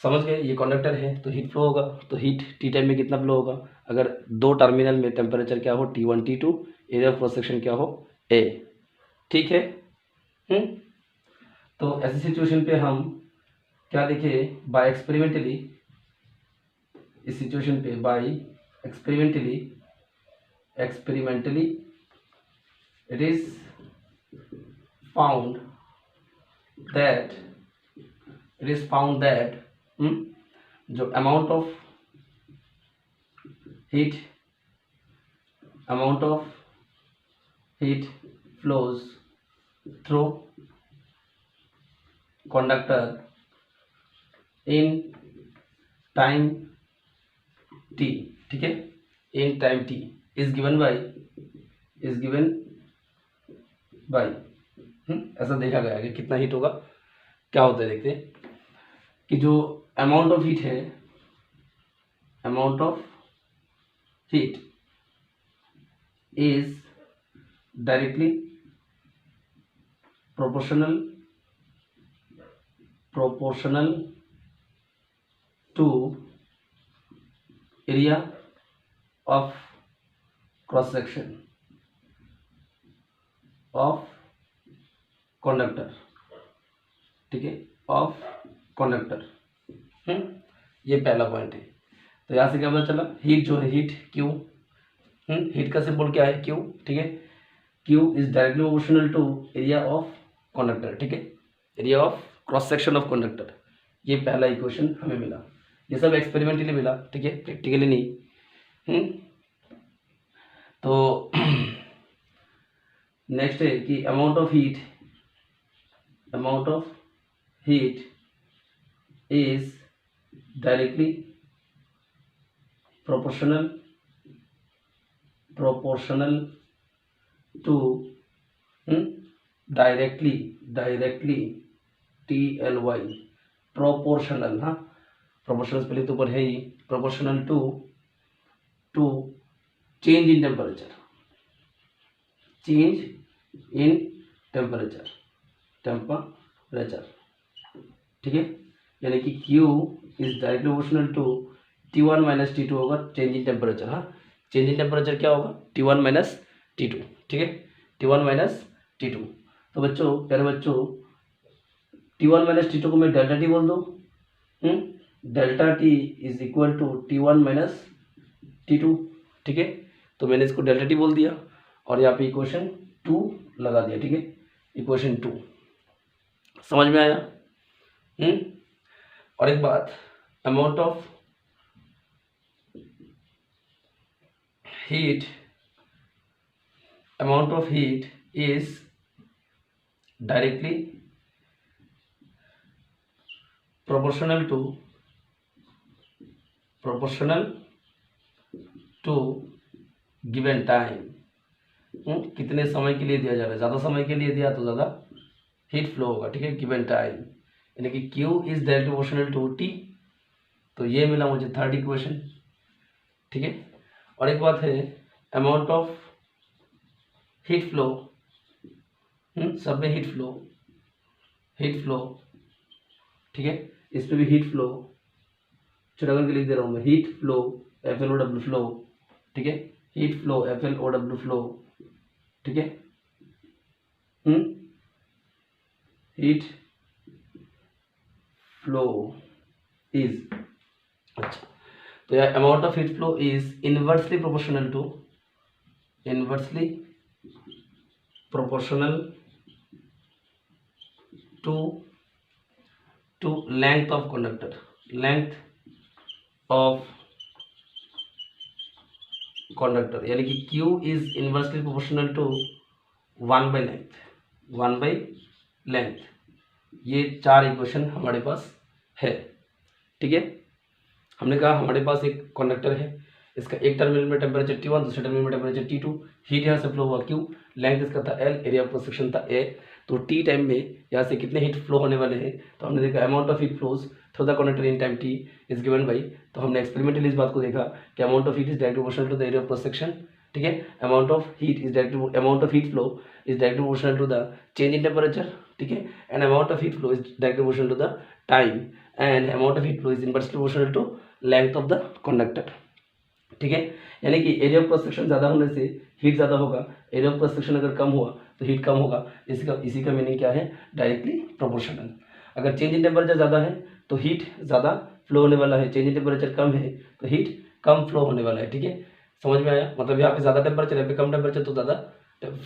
समझ गए? ये कंडक्टर है तो हीट फ्लो होगा, तो हीट T टाइम में कितना फ्लो होगा? अगर दो टर्मिनल में टेम्परेचर क्या हो? T1 T2, area of cross section क्या हो? A, ठीक है। तो ऐसी सिचुएशन पे हम क्या देखें? बाय एक्सपेरिमेंटली, इस सिचुएशन पे by experimentally it is found that जो amount of heat flows through conductor in time t, ठीक है, in time t is given by ऐसा देखा गया कि कितना हीट होगा। क्या होता है देखते हैं कि जो amount of heat is directly proportional to area of cross section of conductor, ठीक है, ऑफ कंडक्टर। ये पहला पॉइंट है। तो यहाँ से क्या पता चला? हीट जो है, हीट Q, हीट का सिंबल क्या है? Q, ठीक है। Q is directly proportional to area of conductor, ठीक है, area of cross section of conductor. ये पहला इक्वेशन हमें मिला। ये सब एक्सपेरिमेंटली मिला, ठीक है, प्रैक्टिकली नहीं। तो नेक्स्ट है कि amount of heat is directly proportional to directly TLY, proportional, हाँ, प्रोपोर्शनल स्पेलिंग तो ऊपर है ही, proportional to change in temperature, ठीक है। यानी कि Q is directly proportional to T1 minus T2 होगा चेंज इन टेम्परेचर। हाँ, चेंज इन टेम्परेचर क्या होगा? T1 माइनस T2, ठीक है, T1 माइनस T2। तो बच्चों, प्यारे बच्चों, T1 माइनस T2 को मैं डेल्टा टी बोल दूँ। Delta T is equal to T1 minus T2, ठीक है। तो मैंने इसको डेल्टा टी बोल दिया और यहाँ पे इक्वेशन 2 लगा दिया, ठीक है, इक्वेशन 2। समझ में आया? और एक बात, amount of heat is directly proportional to given time। कितने समय के लिए दिया जा रहा है? ज़्यादा समय के लिए दिया तो ज़्यादा हीट फ्लो होगा, ठीक है, गिवन टाइम, यानी कि Q is directly proportional to T। तो ये मिला मुझे थर्ड इक्वेशन, ठीक है। और एक बात है, अमाउंट ऑफ हीट फ्लो, सब में हीट फ्लो, ठीक है, इसमें भी हीट फ्लो, छोटा करके लिख दे रहा हूँ मैं, हीट फ्लो FLOW फ्लो, ठीक है, हीट फ्लो FLOW फ्लो, ठीक है, हीट फ्लो इज, अच्छा, तो यार amount of heat flow is inversely proportional to length of conductor, यानी कि Q is inversely proportional to 1/लेंथ। ये 4 इक्वेशन हमारे पास है, ठीक है। हमने कहा हमारे पास एक कंडक्टर है, इसका एक टर्मिनल में टेम्परेचर T1, दूसरे टर्मिनल में टेम्परेचर T2, हीट यहाँ से फ्लो हुआ Q, लेंथ इसका था L, area of cross section था A। तो T टाइम में यहाँ से कितने हीट फ्लो होने वाले हैं, तो हमने देखा amount of heat flows through the conductor in time T is given by, तो हमने एक्सपेरिमेंटली इस बात को देखा कि amount of heat is directly proportional to the area of cross section, ठीक है। Amount of heat flow is directly proportional to the change in temperature, ठीक है, and amount of heat flow is directly proportional to the time, and amount of heat flow is inversely proportional to length of the conductor, ठीक है। यानी कि area of cross section ज़्यादा होने से heat ज़्यादा होगा, एरिया ऑफ क्रॉस सेक्शन अगर कम हुआ तो हीट कम होगा, इसी का मीनिंग क्या है, डायरेक्टली प्रोपोर्शनल। अगर चेंज इन टेम्परेचर ज़्यादा है तो हीट ज़्यादा फ्लो होने वाला है, चेंज इन टेम्परेचर कम है तो हीट कम फ्लो होने वाला है, ठीक है। समझ में आया, मतलब यहाँ पे ज़्यादा टेम्परेचर, यहाँ पे कम टेम्परेचर तो ज़्यादा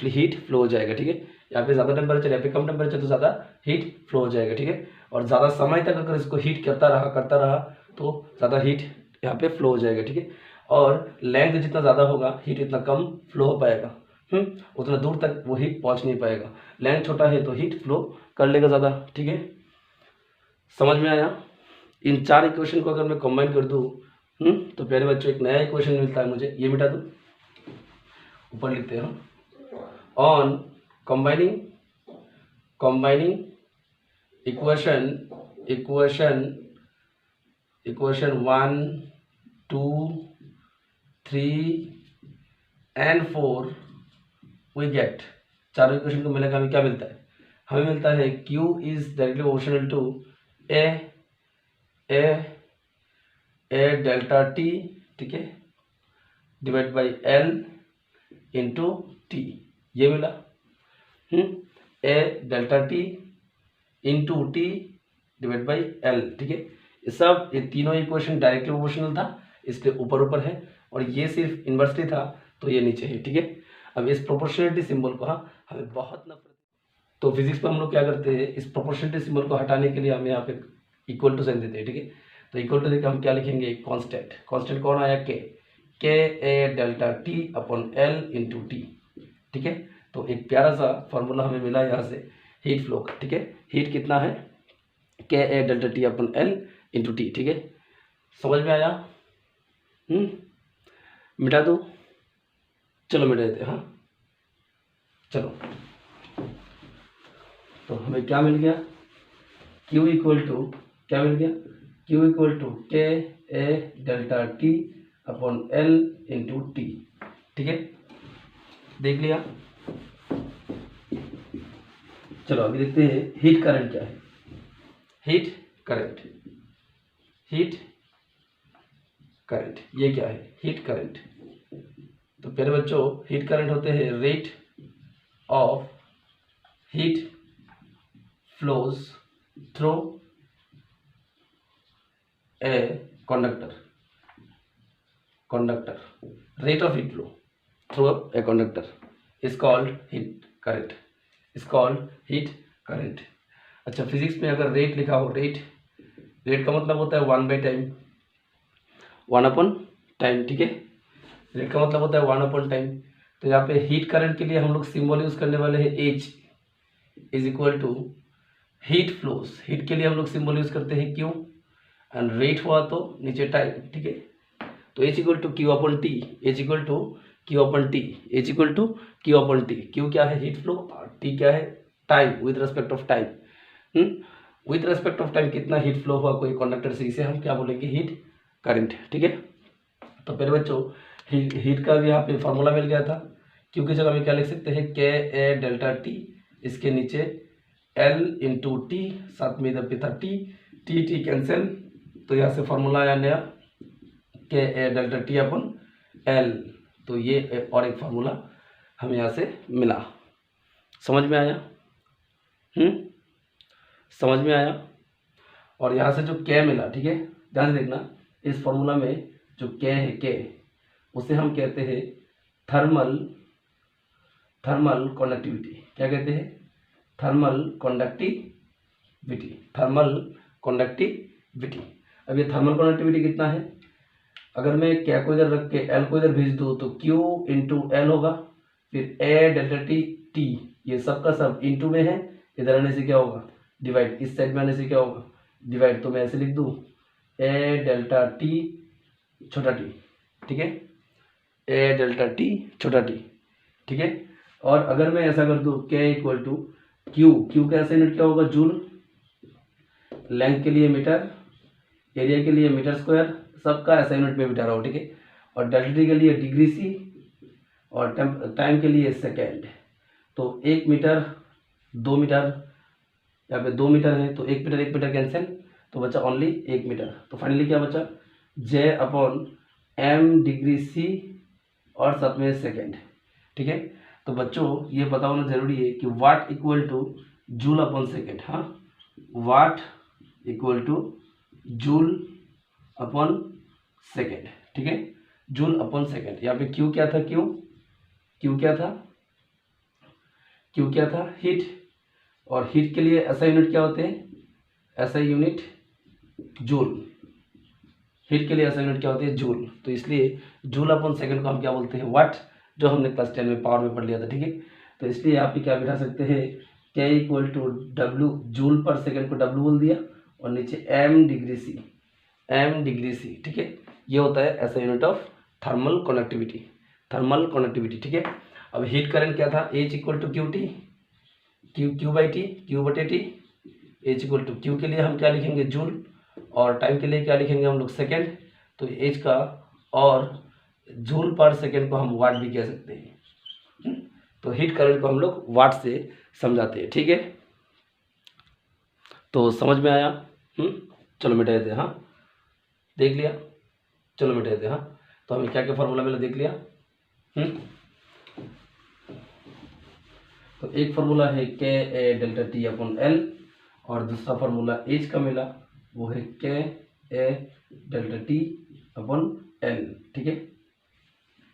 हीट फ्लो हो जाएगा, ठीक है। यहाँ पे ज़्यादा टेम्परेचर, यहाँ पे कम टेम्परेचर तो ज़्यादा हीट फ्लो हो जाएगा, ठीक है। और ज़्यादा समय तक अगर इसको हीट करता रहा तो ज़्यादा हीट यहाँ पे फ्लो हो जाएगा, ठीक है। और लेंथ जितना ज़्यादा होगा हीट इतना कम फ्लो हो पाएगा, उतना दूर तक वो हीट पहुँच नहीं पाएगा। लेंथ छोटा है तो हीट फ्लो कर लेगा ज़्यादा, ठीक है। समझ में आया। इन 4 इक्वेशन को अगर मैं कंबाइन कर दूँ तो प्यारे बच्चों एक नया इक्वेशन मिलता है मुझे, ये मिटा दूँ, ऊपर लिखते हैं on combining equation 1, 2, 3 and 4 we get, चारों इक्वेशन को मिलेगा हमें क्या मिलता है, हमें मिलता है Q is directly proportional to A delta T, ठीक है, divide by L into T, ये मिला, A delta T into T divide by L, ठीक है। ये तीनों इक्वेशन डायरेक्टली प्रोपोर्शनल था इसलिए ऊपर है, और ये सिर्फ इन्वर्सली था तो ये नीचे है, ठीक है। अब इस प्रोपोर्शनलिटी सिंबल को हमें बहुत नफरत, तो फिजिक्स में हम लोग क्या करते हैं, इस प्रोपोर्शनलिटी सिंबल को हटाने के लिए हम यहाँ पे इक्वल टू साइन देते हैं, ठीक है। तो इक्वल टू देकर हम क्या लिखेंगे, कांस्टेंट कौन आया, K A delta T upon L into T, ठीक है। तो एक प्यारा सा फॉर्मूला हमें मिला यहाँ से हीट फ्लो का, ठीक है। हीट कितना है, K A delta T upon L into T, ठीक है। समझ में आया, मिटा दो, चलो मिटा देते हैं, चलो। तो हमें क्या मिल गया, Q इक्वल टू क्या मिल गया, Q equal to K A delta T upon L into T, ठीक है, देख लिया। चलो अभी देखते हैं हीट करंट क्या है, हीट करंट ये क्या है, हीट करंट। तो प्यारे बच्चों हीट करंट होते हैं rate of heat flows through a conductor, rate of heat flow through a conductor is called heat current, अच्छा फिजिक्स में अगर रेट लिखा हो, रेट का मतलब होता है 1 अपॉन टाइम, ठीक है। रेट का मतलब होता है 1 अपॉन टाइम। तो यहाँ पे हीट करंट के लिए हम लोग सिंबल यूज करने वाले हैं H is equal to heat flows, heat के लिए हम लोग सिंबल यूज करते हैं Q, एंड रेट हुआ तो नीचे टाइम, ठीक है। तो H equal to Q upon T, Q क्या है हीट फ्लो, T क्या है time, with respect of time, with respect of time कितना हीट फ्लो हुआ कोई कंडक्टर से, इसे हम क्या बोलेंगे, हीट करंट। ठीक है, तो फिर बच्चों हीट का भी यहाँ पे फॉर्मूला मिल गया था। क्यू की जगह में क्या लिख सकते हैं, के ए डेल्टा टी, इसके नीचे एल इंटू टी, साथ में इधर पे था टी, टी कैंसिल, तो यहाँ से फॉर्मूला आया नया के A delta T upon L, तो ये और एक फार्मूला हमें यहाँ से मिला। समझ में आया? समझ में आया? और यहाँ से जो के मिला, ठीक है, ध्यान से देखना, इस फॉर्मूला में जो के है, के उसे हम कहते हैं थर्मल कंडक्टिविटी। क्या कहते हैं? Thermal conductivity, thermal conductivity. अब ये थर्मल कंडक्टिविटी कितना है, अगर मैं क्या को इधर रख के एल को इधर भेज दूँ तो Q इंटू एल होगा, फिर ए डेल्टा टी टी, ये सब का सब इंटू में है, इधर आने से क्या होगा, डिवाइड, इस साइड में आने से क्या होगा, डिवाइड, तो मैं ऐसे लिख दूँ ए डेल्टा टी छोटा टी, ठीक है, ए डेल्टा टी छोटा टी, ठीक है। और अगर मैं ऐसा कर दूँ के इक्वल टू क्यू का ऐसा यूनिट क्या होगा, जूल, लेंथ के लिए मीटर, एरिया के लिए मीटर स्क्वायर, सबका ऐसा यूनिट में मीटर हो, ठीक है। और डेल्टा टी के लिए डिग्री सी, और टाइम के लिए सेकेंड। तो 1 मीटर 2 मीटर, यहाँ पे 2 मीटर है तो 1 मीटर कैंसिल, तो बचा ओनली 1 मीटर। तो फाइनली क्या बचा, J upon M degree C और साथ में सेकेंड, ठीक है। तो बच्चों ये पता होना जरूरी है कि watt equal to joule upon second. हाँ, watt equal to joule upon second, ठीक है, जूल अपॉन सेकेंड। यहाँ पे क्यू क्या था, क्यू क्या था, हीट, और हीट के लिए ऐसा यूनिट क्या होते हैं, ऐसा यूनिट जूल, हीट के लिए ऐसा यूनिट क्या होती है, जूल। तो इसलिए जूल अपॉन सेकंड को हम क्या बोलते हैं, वाट, जो हमने क्लास 10 में पावर में पढ़ लिया था, ठीक है। तो इसलिए आप क्या बिठा सकते हैं, K equal to W, joule पर सेकंड को डब्ल्यू बोल दिया, और नीचे एम डिग्री सी, ठीक है। ये होता है ऐसा यूनिट ऑफ थर्मल कंडक्टिविटी, ठीक है। अब हीट करंट क्या था, H equal to Q T, Q बटे T, H equal to Q के लिए हम क्या लिखेंगे, जूल, और टाइम के लिए क्या लिखेंगे हम लोग, सेकेंड। तो एच का, और जूल पर सेकेंड को हम वाट भी कह सकते हैं। तो हीट करंट को हम लोग वाट से समझाते हैं, ठीक है। तो समझ में आया? चलो मिटा देते हैं। हाँ, देख लिया, चलो मिटा देते हैं। हाँ, तो हमें क्या क्या फॉर्मूला मिला देख लिया। तो एक फार्मूला है K A delta T upon L, और दूसरा फार्मूला एच का मिला, वो है K A delta T upon L, ठीक है,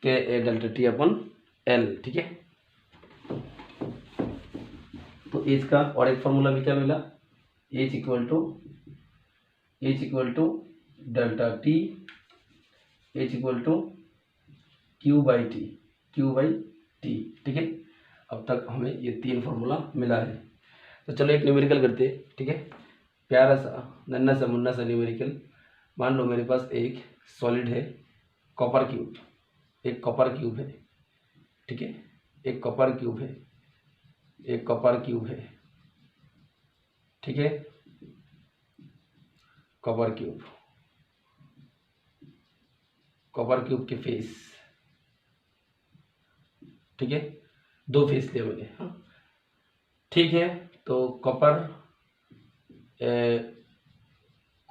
K A delta T upon L, ठीक है। तो एच का और एक फार्मूला भी क्या मिला, H equal to delta T, H equal to Q by T, ठीक है। अब तक हमें ये 3 फार्मूला मिला है। तो चलो एक न्यूमेरिकल करते हैं, ठीक है, प्यारा सा नन्ना सा मुन्ना सा न्यूमेरिकल। मान लो मेरे पास एक सॉलिड है, कॉपर क्यूब, एक कॉपर क्यूब है, ठीक है, एक कॉपर क्यूब है, ठीक है, कॉपर क्यूब के फेस, ठीक है, 2 फेस लिए मैंने। हाँ, ठीक है। तो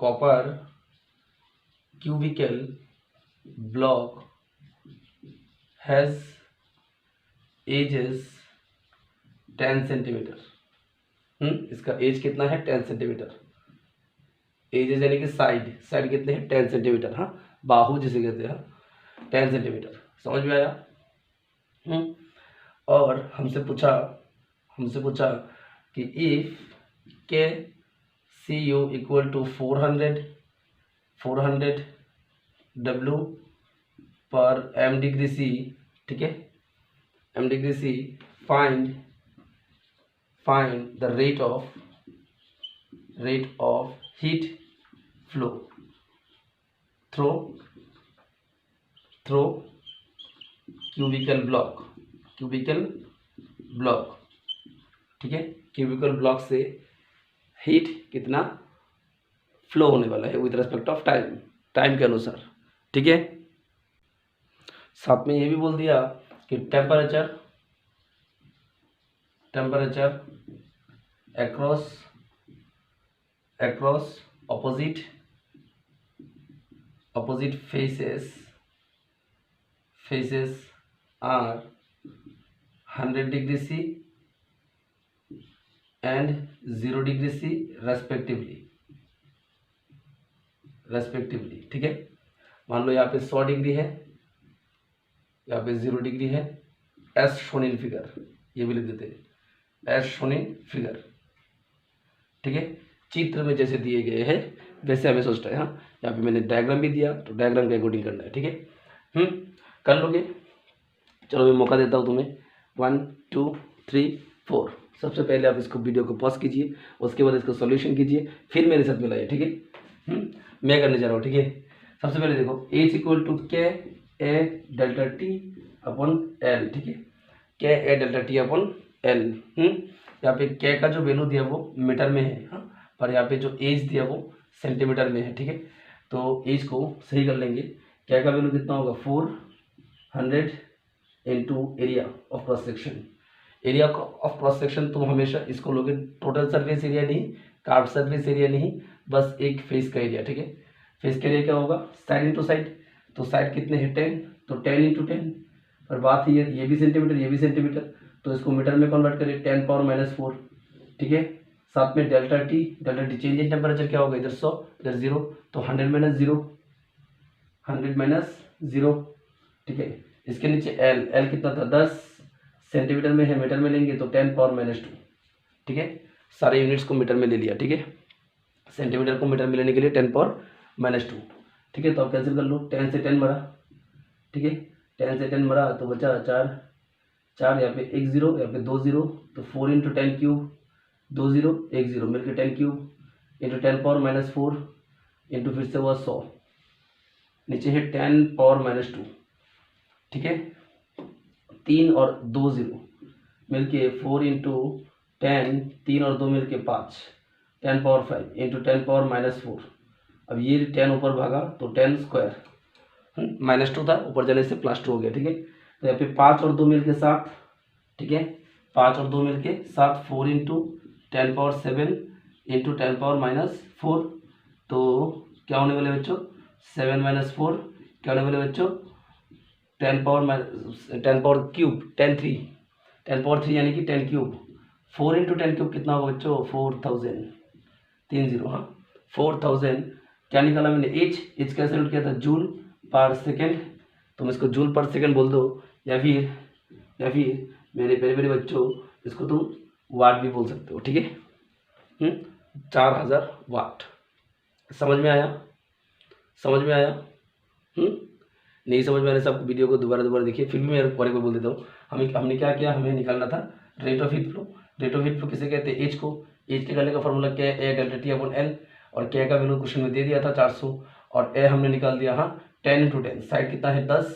copper cubical block has edges 10 centimetre. इसका एज कितना है, 10 सेंटीमीटर। एजेस यानी कि साइड कितने हैं, 10 सेंटीमीटर। हाँ, बाहु जिसे कहते हैं, 10 सेंटीमीटर। समझ में आया? और हमसे पूछा कि if K C U equal to 400 W पर एम डिग्री सी, ठीक है, M degree C, find the rate of heat flow through cubical block, ठीक है, क्यूबिकल ब्लॉक से हीट कितना फ्लो होने वाला है with respect of time, time के अनुसार। ठीक है, साथ में ये भी बोल दिया कि temperature across opposite faces are 100 degree C and 0 degree C respectively. ठीक है, मान लो यहाँ पे 100 डिग्री है, यहाँ पे 0 डिग्री है, एज शोन इन फिगर, ये भी लिख देते हैं एज शोन इन फिगर। ठीक है, चित्र में जैसे दिए गए हैं वैसे हमें सोचना है। हाँ, यहाँ पे मैंने डायग्राम भी दिया तो डायग्राम के अकॉर्डिंग करना है। ठीक है, कर लोगे? चलो मैं मौका देता हूँ तुम्हें, 1 2 3 4। सबसे पहले आप इसको वीडियो को पॉज कीजिए, उसके बाद इसको सॉल्यूशन कीजिए, फिर मेरे साथ मिलाइए। ठीक है, मैं करने जा रहा हूँ। ठीक है, सबसे पहले देखो H equal to K A delta T upon L. ठीक है, K A delta T upon L. यहाँ पे के का जो वैल्यू दिया वो मीटर में है, हाँ, पर यहाँ पे जो एज दिया वो सेंटीमीटर में है। ठीक है, तो एज को सही कर लेंगे। के का वैल्यू कितना होगा 400 into area of cross section. Area of cross section तुम हमेशा इसको लोगे टोटल सरफेस एरिया नहीं, कार्व सरफेस एरिया नहीं, बस एक फेस का एरिया। ठीक है, फेस का एरिया क्या होगा साइड इंटू साइड, तो साइड कितने हैं 10, तो 10 इंटू 10। और बात ये भी सेंटीमीटर, ये भी सेंटीमीटर, तो इसको मीटर में कन्वर्ट करिए 10 पावर -4। ठीक है, साथ में delta T change in temperature क्या होगा, इधर 100 इधर 0, तो 100 माइनस 0। ठीक है, इसके नीचे एल कितना था 10 सेंटीमीटर में है, मीटर में लेंगे तो 10 पावर -2। ठीक है, सारे यूनिट्स को मीटर में ले लिया। ठीक है, सेंटीमीटर को मीटर में लेने के लिए 10 पावर -2। ठीक है, तो आप कैंसिल कर लो, 10 से 10 मरा। ठीक है, 10 से 10 मरा तो बचा 4, यहाँ पे 1 0, यहाँ पे 2 0, तो 4 इंटू 10 क्यूब, 2 0 1 0 मिलकर 10 क्यूब इंटू 10 पावर -4 इंटू फिर से हुआ 100, नीचे है 10 पावर -2। ठीक है, 3 और 2 0 मिलके 4 इंटू 10, 3 और 2 मिलके 5, 10 पावर 5 इंटू 10 पावर -4। अब ये 10 ऊपर भागा तो 10 स्क्वायर, -2 था, ऊपर जाने से +2 हो गया। ठीक है, तो यहाँ पे 5 और 2 मिलके 7। ठीक है, 5 और 2 मिलके 7, 4 इंटू 10 पावर 7 इंटू 10 पावर -4, तो क्या होने वाले बच्चों 7 -4 क्या होने वाले बच्चों 10 पावर क्यूब 10 पावर 3 यानी कि 10 क्यूब। 4 इंटू 10 क्यूब कितना होगा बच्चों 4000, 30। हाँ, 4000 क्या निकाला मैंने एच कैसे नोट किया था जूल पर सेकेंड, तुम इसको जूल पर सेकेंड बोल दो, या फिर मेरे प्यारे बच्चों इसको तुम वाट भी बोल सकते हो। ठीक है, 4000 वाट। समझ में आया? नहीं समझ में आने सब वीडियो को दोबारा देखिए, फिर भी मैं एक बार बोल देता हूँ। हमने क्या किया, हमें निकालना था rate of heat flow. Rate of heat flow किसे कहते हैं, एच को। एच के निकालने का फॉर्मूला क्या है, ए डेल्टा टी अपॉन एल, और के का वैल्यू क्वेश्चन में दे दिया था 400, और ए हमने निकाल दिया, हाँ 10 इंटू 10। साइड कितना है 10,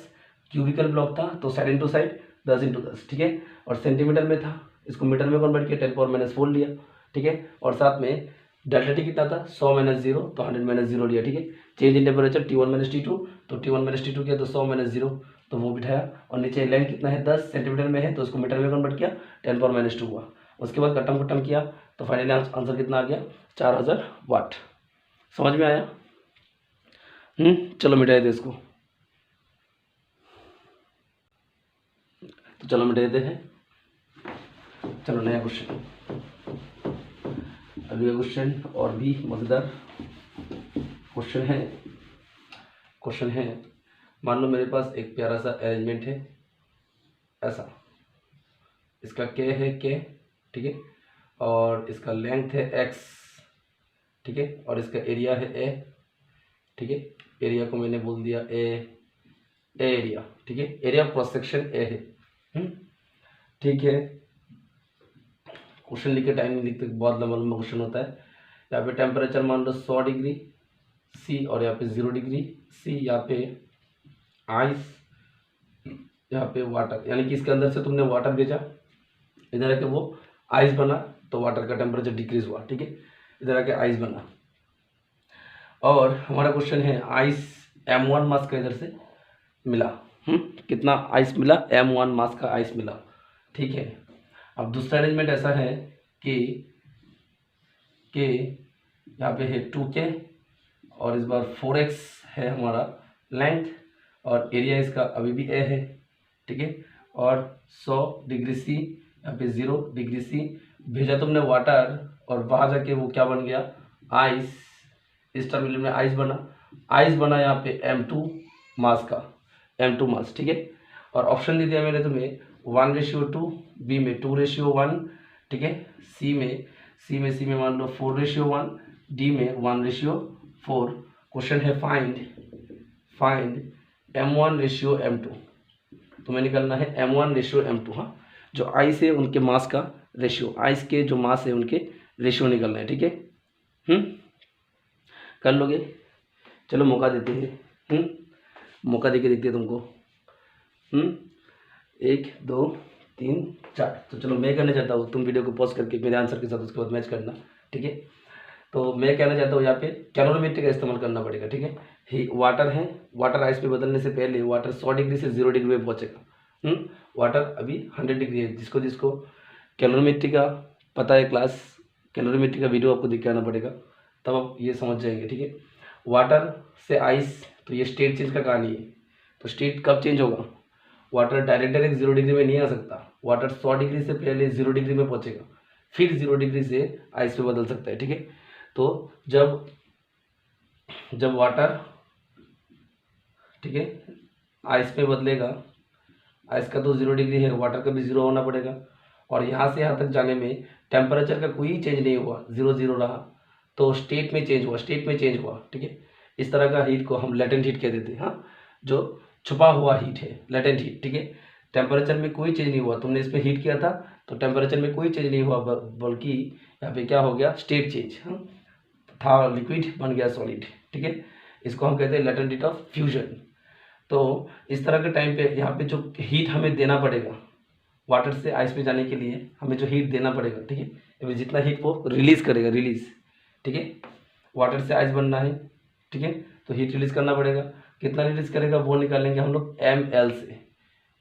क्यूबिकल ब्लॉक था तो साइड इंटू साइड 10 इंटू 10। ठीक है, और सेंटीमीटर में था, इसको मीटर में कन्वर्ट किया 10 पावर -4 लिया। ठीक है, और साथ में डेल्टा टी कितना था 100 - 0, तो 100 - 0 लिया। ठीक है, change in temperature T1 - T2, तो T1 - T2 किया तो 100 - 0, तो वो बिठाया। और नीचे लेंथ कितना है 10 सेंटीमीटर में है, तो उसको मीटर में कन्वर्ट किया 10 पावर -2 हुआ। उसके बाद कटम किया तो फाइनली आंसर कितना आ गया 4000 वाट। समझ में आया? चलो मिटाई दे इसको, तो चलो मिटा देते हैं। चलो नया क्वेश्चन, अभी का क्वेश्चन और भी मज़ेदार क्वेश्चन है। मान लो मेरे पास एक प्यारा सा अरेंजमेंट है ऐसा, इसका के है के, ठीक है, और इसका लेंथ है x, ठीक है, और इसका एरिया है a, ठीक है। एरिया को मैंने बोल दिया ए एरिया, ठीक है, area of cross section A है, ठीक है। क्वेश्चन लिखे टाइम लिखते बहुत लंबा क्वेश्चन होता है। यहाँ पे टेम्परेचर मान लो 100 डिग्री सी, और यहाँ पे 0 डिग्री सी, यहाँ पे आइस, यहाँ पे वाटर, यानी कि इसके अंदर से तुमने वाटर भेजा, इधर है कि वो आइस बना तो वाटर का टेम्परेचर डिक्रीज हुआ, ठीक है, इधर आके आइस बना। और हमारा क्वेश्चन है आइस m1 मास का इधर से मिला, कितना आइस मिला, m1 मास का आइस मिला, ठीक है। अब दूसरा अरेंजमेंट ऐसा है कि यहाँ पे है 2K और इस बार 4x है हमारा लेंथ और एरिया इसका अभी भी a है, ठीक है। और 100 डिग्री C यहाँ पे 0 डिग्री C भेजा तुमने वाटर और वहाँ जाके वो क्या बन गया, आइस। इस टर्मिनल में आइस बना यहाँ पे m2 मास का, m2 मास, ठीक है। और ऑप्शन दे दिया मैंने तुम्हें 1:2, B में 2:1, ठीक है, C में मान लो 4:1, D में 1:4। क्वेश्चन है फाइंड m1:m2, तुम्हें निकलना है m1:m2, हाँ, जो आइस है उनके मास का रेशियो, आइस के जो मास है उनके रेशियो निकलना है, ठीक है। कर लोगे? चलो मौका देते हैं, मौका देके देखते हैं तुमको। 1 2 3 4। तो चलो मैं कहना चाहता हूँ, तुम वीडियो को पॉज करके मेरे आंसर के साथ उसके बाद मैच करना, ठीक है। तो मैं कहना चाहता हूँ यहाँ पे कैलोरीमेट्री का इस्तेमाल करना पड़ेगा, ठीक है। वाटर है, वाटर आइस पे बदलने से पहले वाटर 100 डिग्री से 0 डिग्री में पहुँचेगा। वाटर अभी 100 डिग्री है। जिसको कैलोरीमेट्री का पता है क्लास, कैलोरीमेट्री का वीडियो आपको दिखाना पड़ेगा, तब आप ये समझ जाएंगे, ठीक है। वाटर से आइस, तो ये स्टेट चेंज का कहानी है। तो स्टेट कब चेंज होगा, वाटर डायरेक्ट 0 डिग्री में नहीं आ सकता, वाटर 100 डिग्री से पहले 0 डिग्री में पहुंचेगा, फिर 0 डिग्री से आइस पे बदल सकता है, ठीक है। तो जब वाटर, ठीक है, आइस पे बदलेगा, आइस का तो 0 डिग्री है, वाटर का भी 0 होना पड़ेगा। और यहाँ से यहाँ तक जाने में टेम्परेचर का कोई चेंज नहीं हुआ, 0 रहा, तो स्टेट में चेंज हुआ, ठीक है। इस तरह का हीट को हम लेटेंट हीट कह देते हैं, हाँ, जो छुपा हुआ हीट है, लेटेंट हीट, ठीक है। टेम्परेचर में कोई चेंज नहीं हुआ, तुमने इसमें हीट किया था तो टेम्परेचर में कोई चेंज नहीं हुआ, बल्कि यहाँ पे क्या हो गया, स्टेट चेंज, था लिक्विड बन गया सॉलिड, ठीक है। इसको हम कहते हैं लेटेंट हीट ऑफ फ्यूजन। तो इस तरह के टाइम पे यहाँ पे जो हीट हमें देना पड़ेगा, वाटर से आइस पे जाने के लिए हमें जो हीट देना पड़ेगा, ठीक है, अभी जितना हीट वो रिलीज करेगा, ठीक है। वाटर से आइस बनना है, ठीक है, तो हीट रिलीज करना पड़ेगा। कितना रिलीज करेगा वो निकालेंगे हम लोग ml से,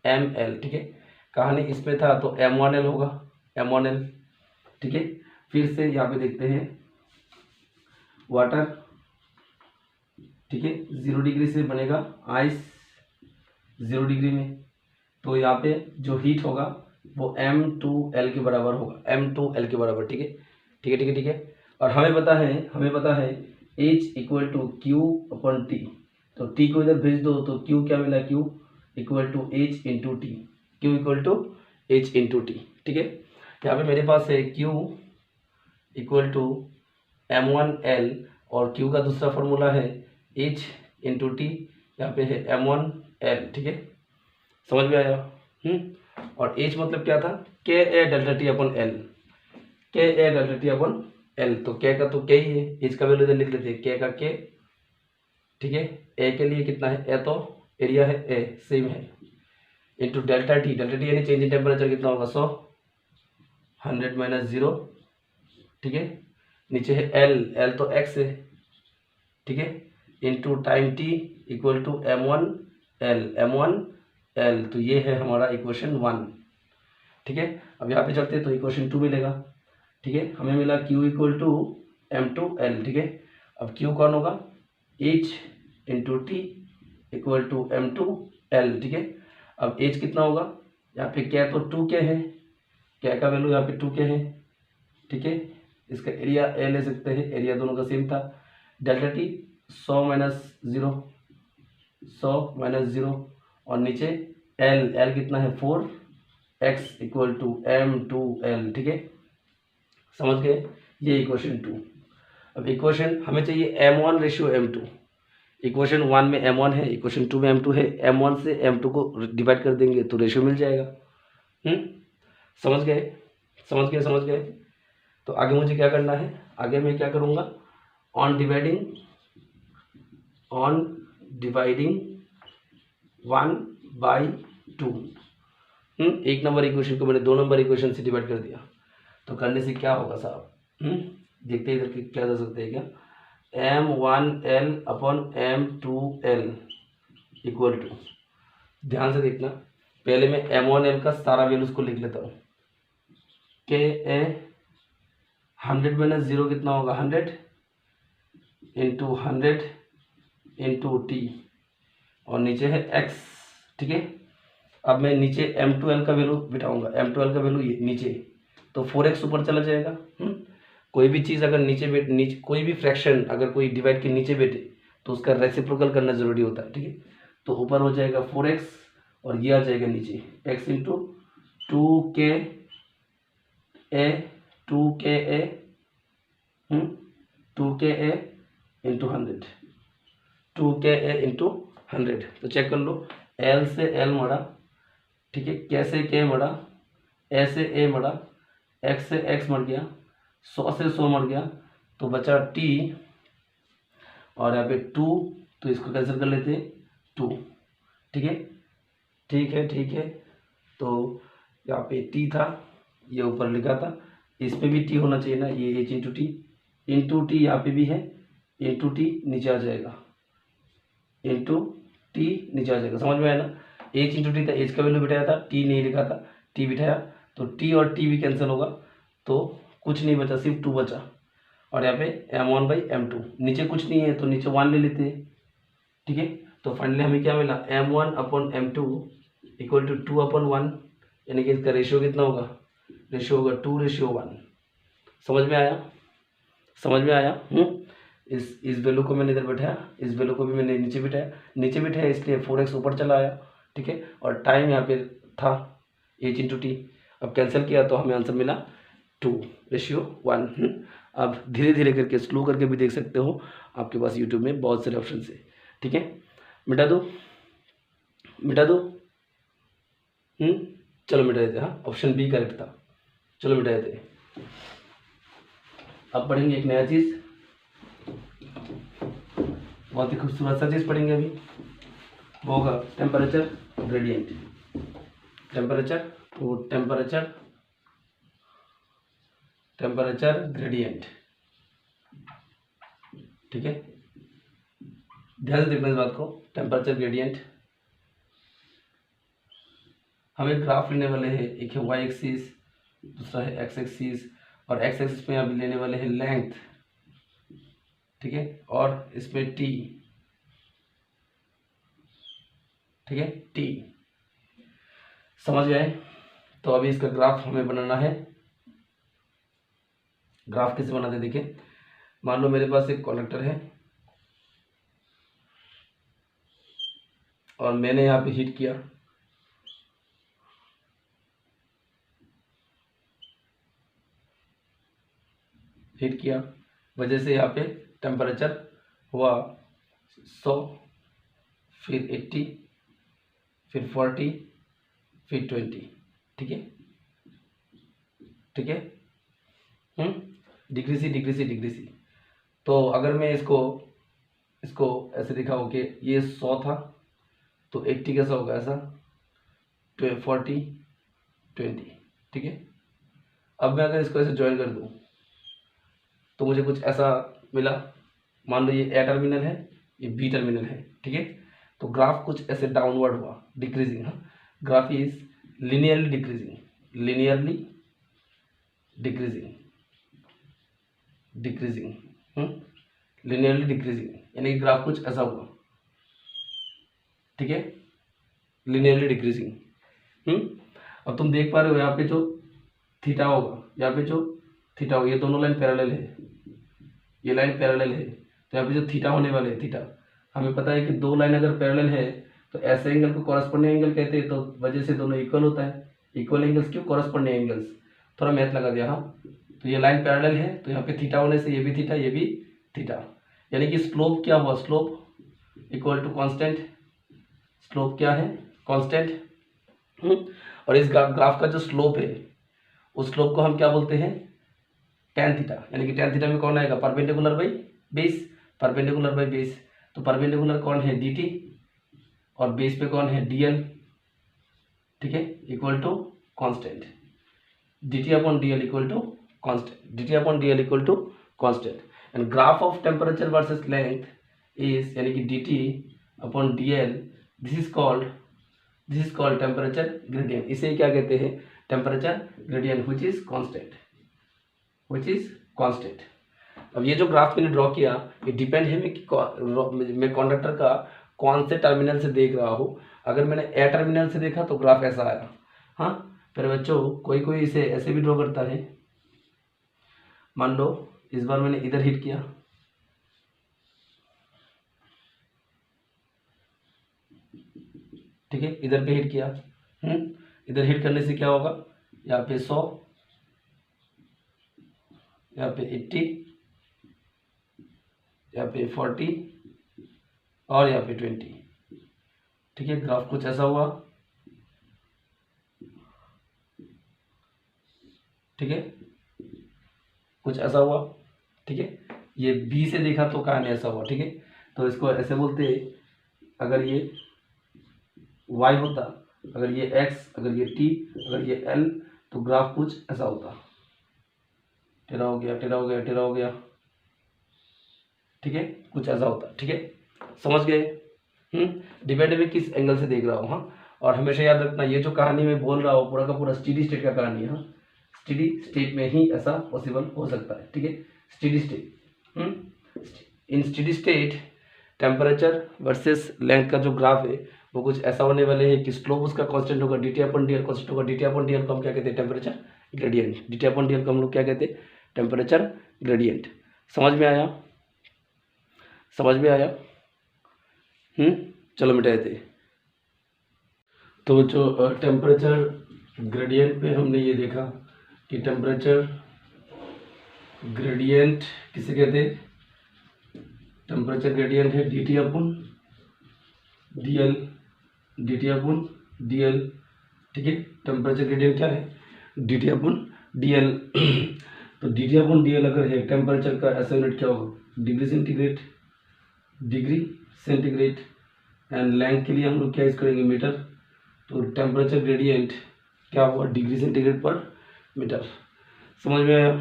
ml, ठीक है। कहानी इसमें था तो m1l होगा, m1l, ठीक है। फिर से यहाँ पे देखते हैं वाटर, ठीक है, 0 डिग्री से बनेगा आइस 0 डिग्री में, तो यहाँ पे जो हीट होगा वो m2l के बराबर होगा, m2l के बराबर, ठीक है। और हमें पता है H = Q/T, तो T को इधर भेज दो तो Q क्या मिला, Q = H × T, Q = H × T, ठीक है। यहाँ पे मेरे पास है Q = m1l और Q का दूसरा फॉर्मूला है H × T, यहाँ पे है m1l, ठीक है, समझ में आया। और H मतलब क्या था, Ka∆T/L, Ka∆T/L, तो K का तो K ही है, H का वैल्यू इधर लिख लेते हैं, K का K, ठीक है। A के लिए कितना है, A तो एरिया है, A सेम है, इंटू ∆T यानी चेंज इन टेम्परेचर कितना होगा, 100, 100 - 0, ठीक है। नीचे है L तो x है, ठीक है, इंटू टाइम T = m1l, तो ये है हमारा इक्वेशन 1, ठीक है। अब यहाँ पे चलते हैं तो इक्वेशन 2 मिलेगा, ठीक है। हमें मिला Q = m2l, ठीक है। अब Q कौन होगा, H × T = m2l, ठीक है। अब H कितना होगा, यहाँ पे क्या तो 2K है, क्या का वैल्यू यहाँ पे 2K है, ठीक है। इसका एरिया A ले सकते हैं, एरिया दोनों का सेम था। ∆T 100 - 0, 100 - 0, और नीचे L कितना है 4, x = m2l, ठीक है, समझ गए। ये इक्वेशन 2। अब इक्वेशन हमें चाहिए m1:m2, इक्वेशन 1 में m1 है, इक्वेशन 2 में m2 है, m1 से m2 को डिवाइड कर देंगे तो रेशियो मिल जाएगा। समझ गए। तो आगे मुझे क्या करना है, आगे मैं क्या करूँगा, ऑन डिवाइडिंग 1/2, 1 नंबर इक्वेशन को मैंने 2 नंबर इक्वेशन से डिवाइड कर दिया, तो तो करने से क्या होगा साहब, देखते इधर क्या जा सकते हैं क्या, M1L upon M2L equal to, ध्यान से देखना, पहले मैं M1L का सारा वैल्यूज को लिख लेता हूँ। के ए 100 माइनस 0 कितना होगा, 100 इंटू 100 इंटू टी, और नीचे है x, ठीक है। अब मैं नीचे M2L का वैल्यू बिठाऊंगा, M2L का वैल्यू ये नीचे, तो 4x ऊपर चला जाएगा। कोई भी चीज़ अगर नीचे कोई भी फ्रैक्शन अगर कोई डिवाइड के नीचे बैठे तो उसका रेसिप्रोकल करना जरूरी होता है, ठीक है। तो ऊपर हो जाएगा 4x और ये आ जाएगा नीचे x into 2k a 2ka into 100, 2ka into 100। तो चेक कर लो, L से L मड़ा, ठीक है, K से K मड़ा, A से A मड़ा, X से X मर गया, 100 से 100 मर गया, तो बचा T, और यहाँ पे 2, तो इसको कैंसिल कर लेते हैं 2, ठीक है, ठीक है, ठीक है। तो यहाँ पे T था, ये ऊपर लिखा था, इस पे भी T होना चाहिए ना, ये H इंटू टी यहाँ पे भी है, इंटू टी नीचे आ जाएगा, इंटू टी नीचे आ जाएगा, समझ में आया ना। H इंटू टी था, H का वैल्यू बिठाया था, T नहीं लिखा था, T बिठाया, तो T और T भी कैंसिल होगा, तो कुछ नहीं बचा, सिर्फ 2 बचा, और यहाँ पे M1/M2, नीचे कुछ नहीं है तो नीचे 1 ले लेते हैं, ठीक है। तो फाइनली हमें क्या मिला, M1/M2 इक्वल टू 2/1, यानी कि इसका रेशियो कितना होगा, रेशियो होगा 2:1। समझ में आया, समझ में आया। इस वैल्यू को मैंने इधर बैठाया, इस वैल्यू को भी मैंने नीचे बिठाया, इसलिए 4x ऊपर चला आया, ठीक है। और टाइम यहाँ पे था H इंटू टी, अब कैंसिल किया तो हमें आंसर मिला 2:1। अब धीरे धीरे करके स्लो करके भी देख सकते हो, आपके पास यूट्यूब में बहुत सारे ऑप्शन है, ठीक है। मिटा दो, चलो मिटा देते, हाँ ऑप्शन बी करेक्ट था, चलो मिटा देते। अब पढ़ेंगे एक नया चीज़, बहुत ही खूबसूरत सा चीज़ पढ़ेंगे अभी, वो होगा टेम्परेचर ग्रेडियंट। टेम्परेचर ग्रेडियंट, ठीक है, ध्यान से देखना इस बात को। टेम्परेचर ग्रेडियंट, हम एक ग्राफ लेने वाले हैं, एक है वाई एक्सिस, दूसरा है एक्स एक्सिस, और एक्स एक्सिस पे अभी लेने वाले हैं लेंथ, ठीक है, और इसमें टी, ठीक है, टी, समझ गए। तो अभी इसका ग्राफ हमें बनाना है। ग्राफ कैसे बनाते हैं देखिए, मान लो मेरे पास एक कंडक्टर है और मैंने यहाँ पे हीट किया, वजह से यहाँ पे टेम्परेचर हुआ 100, फिर 80, फिर 40, फिर 20, ठीक है, डिग्री सी। तो अगर मैं इसको ऐसे दिखाऊँ कि ये 100 था, तो 80 कैसा होगा, ऐसा 40, 20, ठीक है। अब मैं अगर इसको ऐसे ज्वाइन कर दूँ तो मुझे कुछ ऐसा मिला, मान लो ये ए टर्मिनल है, ये बी टर्मिनल है, ठीक है। तो ग्राफ कुछ ऐसे डाउनवर्ड हुआ, डिक्रीजिंग, हाँ, ग्राफ इज लिनियरली डिक्रीजिंग, यानी कि ग्राफ कुछ ऐसा हुआ, ठीक है, लिनियरली डिक्रीजिंग। अब तुम देख पा रहे हो यहाँ पे जो थीटा होगा, ये दोनों लाइन पैरेलल है, ये लाइन पैरेलल है, तो यहाँ पे जो थीटा होने वाले है, थीटा हमें पता है कि दो लाइन अगर पैरेलल है तो ऐसे एंगल को कॉरस्पॉन्डिंग एंगल कहते हैं, तो वजह से दोनों इक्वल होता है, इक्वल एंगल्स क्यों, कॉरस्पॉन्डिंग एंगल्स, थोड़ा मैथ लगा दिया, हाँ। तो ये लाइन पैरेलल है, तो यहाँ पे थीटा होने से ये भी थीटा, यानी कि स्लोप क्या हुआ, slope equal to constant, slope क्या है, कांस्टेंट। और इस ग्राफ का जो स्लोप है, उस स्लोप को हम क्या बोलते हैं, tan थीटा, यानी कि tan थीटा में कौन आएगा, परपेंडिकुलर बाई बेस, तो परपेंडिकुलर कौन है, dt, और बेस पे कौन है, dl, ठीक है, equal to constant, dt upon dl equal to constant, dt upon dl equal to constant. And graph of temperature versus length is, यानी कि dt upon dl, this is called temperature gradient. इसे क्या कहते हैं? Temperature gradient which is constant. अब ये जो graph मैंने ड्रॉ किया, ये डिपेंड है मैं कंडक्टर का कौन से टर्मिनल से देख रहा हूँ। अगर मैंने ए टर्मिनल से देखा तो ग्राफ ऐसा आया। हाँ, फिर बच्चों कोई इसे ऐसे भी ड्रॉ करता है। मान लो इस बार मैंने इधर हिट किया, ठीक है, इधर पे हिट किया। इधर हिट करने से क्या होगा? यहाँ पे 100, यहाँ पे 80, यहाँ पे 40 और यहाँ पे 20। ठीक है, ग्राफ कुछ ऐसा हुआ। ठीक है, कुछ ऐसा हुआ। ठीक है, ये बी से देखा तो कहानी ऐसा हुआ। ठीक है, तो इसको ऐसे बोलते हैं, अगर ये y होता, अगर ये x, अगर ये t, अगर ये l, तो ग्राफ कुछ ऐसा होता। टेढ़ा हो गया, टेढ़ा हो गया, टेढ़ा हो गया। ठीक है, कुछ ऐसा होता। ठीक है, समझ गए? डिपेंड में किस एंगल से देख रहा हूँ। हाँ, और हमेशा याद रखना, ये जो कहानी मैं बोल रहा हूँ पूरा का पूरा स्टेडी स्टेट का कहानी है। हाँ, स्टेडी स्टेट में ही ऐसा पॉसिबल हो सकता है। ठीक है, steady state, in steady state temperature versus length का जो ग्राफ है वो कुछ ऐसा होने वाले हैं कि स्लोप उसका कांस्टेंट होगा, dt अपॉन dl कांस्टेंट होगा। dt अपॉन dl को हम क्या कहते हैं? Temperature gradient. dt upon dl को हम लोग क्या कहते हैं? Temperature gradient. समझ में आया? समझ में आया? चलो मिटाते हैं। तो जो टेम्परेचर ग्रेडियंट पे हमने ये देखा कि टेम्परेचर ग्रेडियंट किसे कहते हैं? टेम्परेचर ग्रेडियंट है dt upon dl, dt upon dl। ठीक है, टेम्परेचर ग्रेडियंट क्या है? dt upon dl। तो dt अपॉन dl अगर है, टेम्परेचर का ऐसा यूनिट क्या होगा? Degree centigrade, degree centigrade. And length के लिए हम लोग क्या यूज करेंगे? मीटर। तो टेम्परेचर ग्रेडियंट क्या हुआ? डिग्री सेंटीग्रेड पर मीटर। समझ में आया?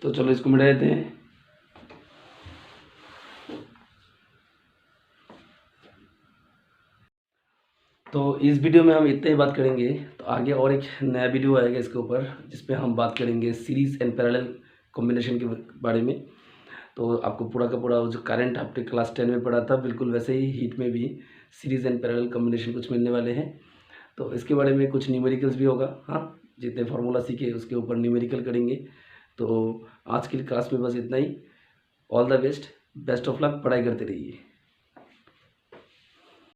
तो चलो इसको मिटा देते हैं। तो इस वीडियो में हम इतना ही बात करेंगे। तो आगे और एक नया वीडियो आएगा इसके ऊपर, जिसपे हम बात करेंगे सीरीज एंड पैरेलल कॉम्बिनेशन के बारे में। तो आपको पूरा का पूरा जो करंट आपने क्लास 10 में पढ़ा था, बिल्कुल वैसे ही हीट में भी सीरीज एंड पैरेलल कॉम्बिनेशन कुछ मिलने वाले हैं। तो इसके बारे में कुछ न्यूमेरिकल्स भी होगा। हाँ, जितने फार्मूला सीखे उसके ऊपर न्यूमेरिकल करेंगे। तो आज की क्लास में बस इतना ही। All the best, best of luck, पढ़ाई करते रहिए।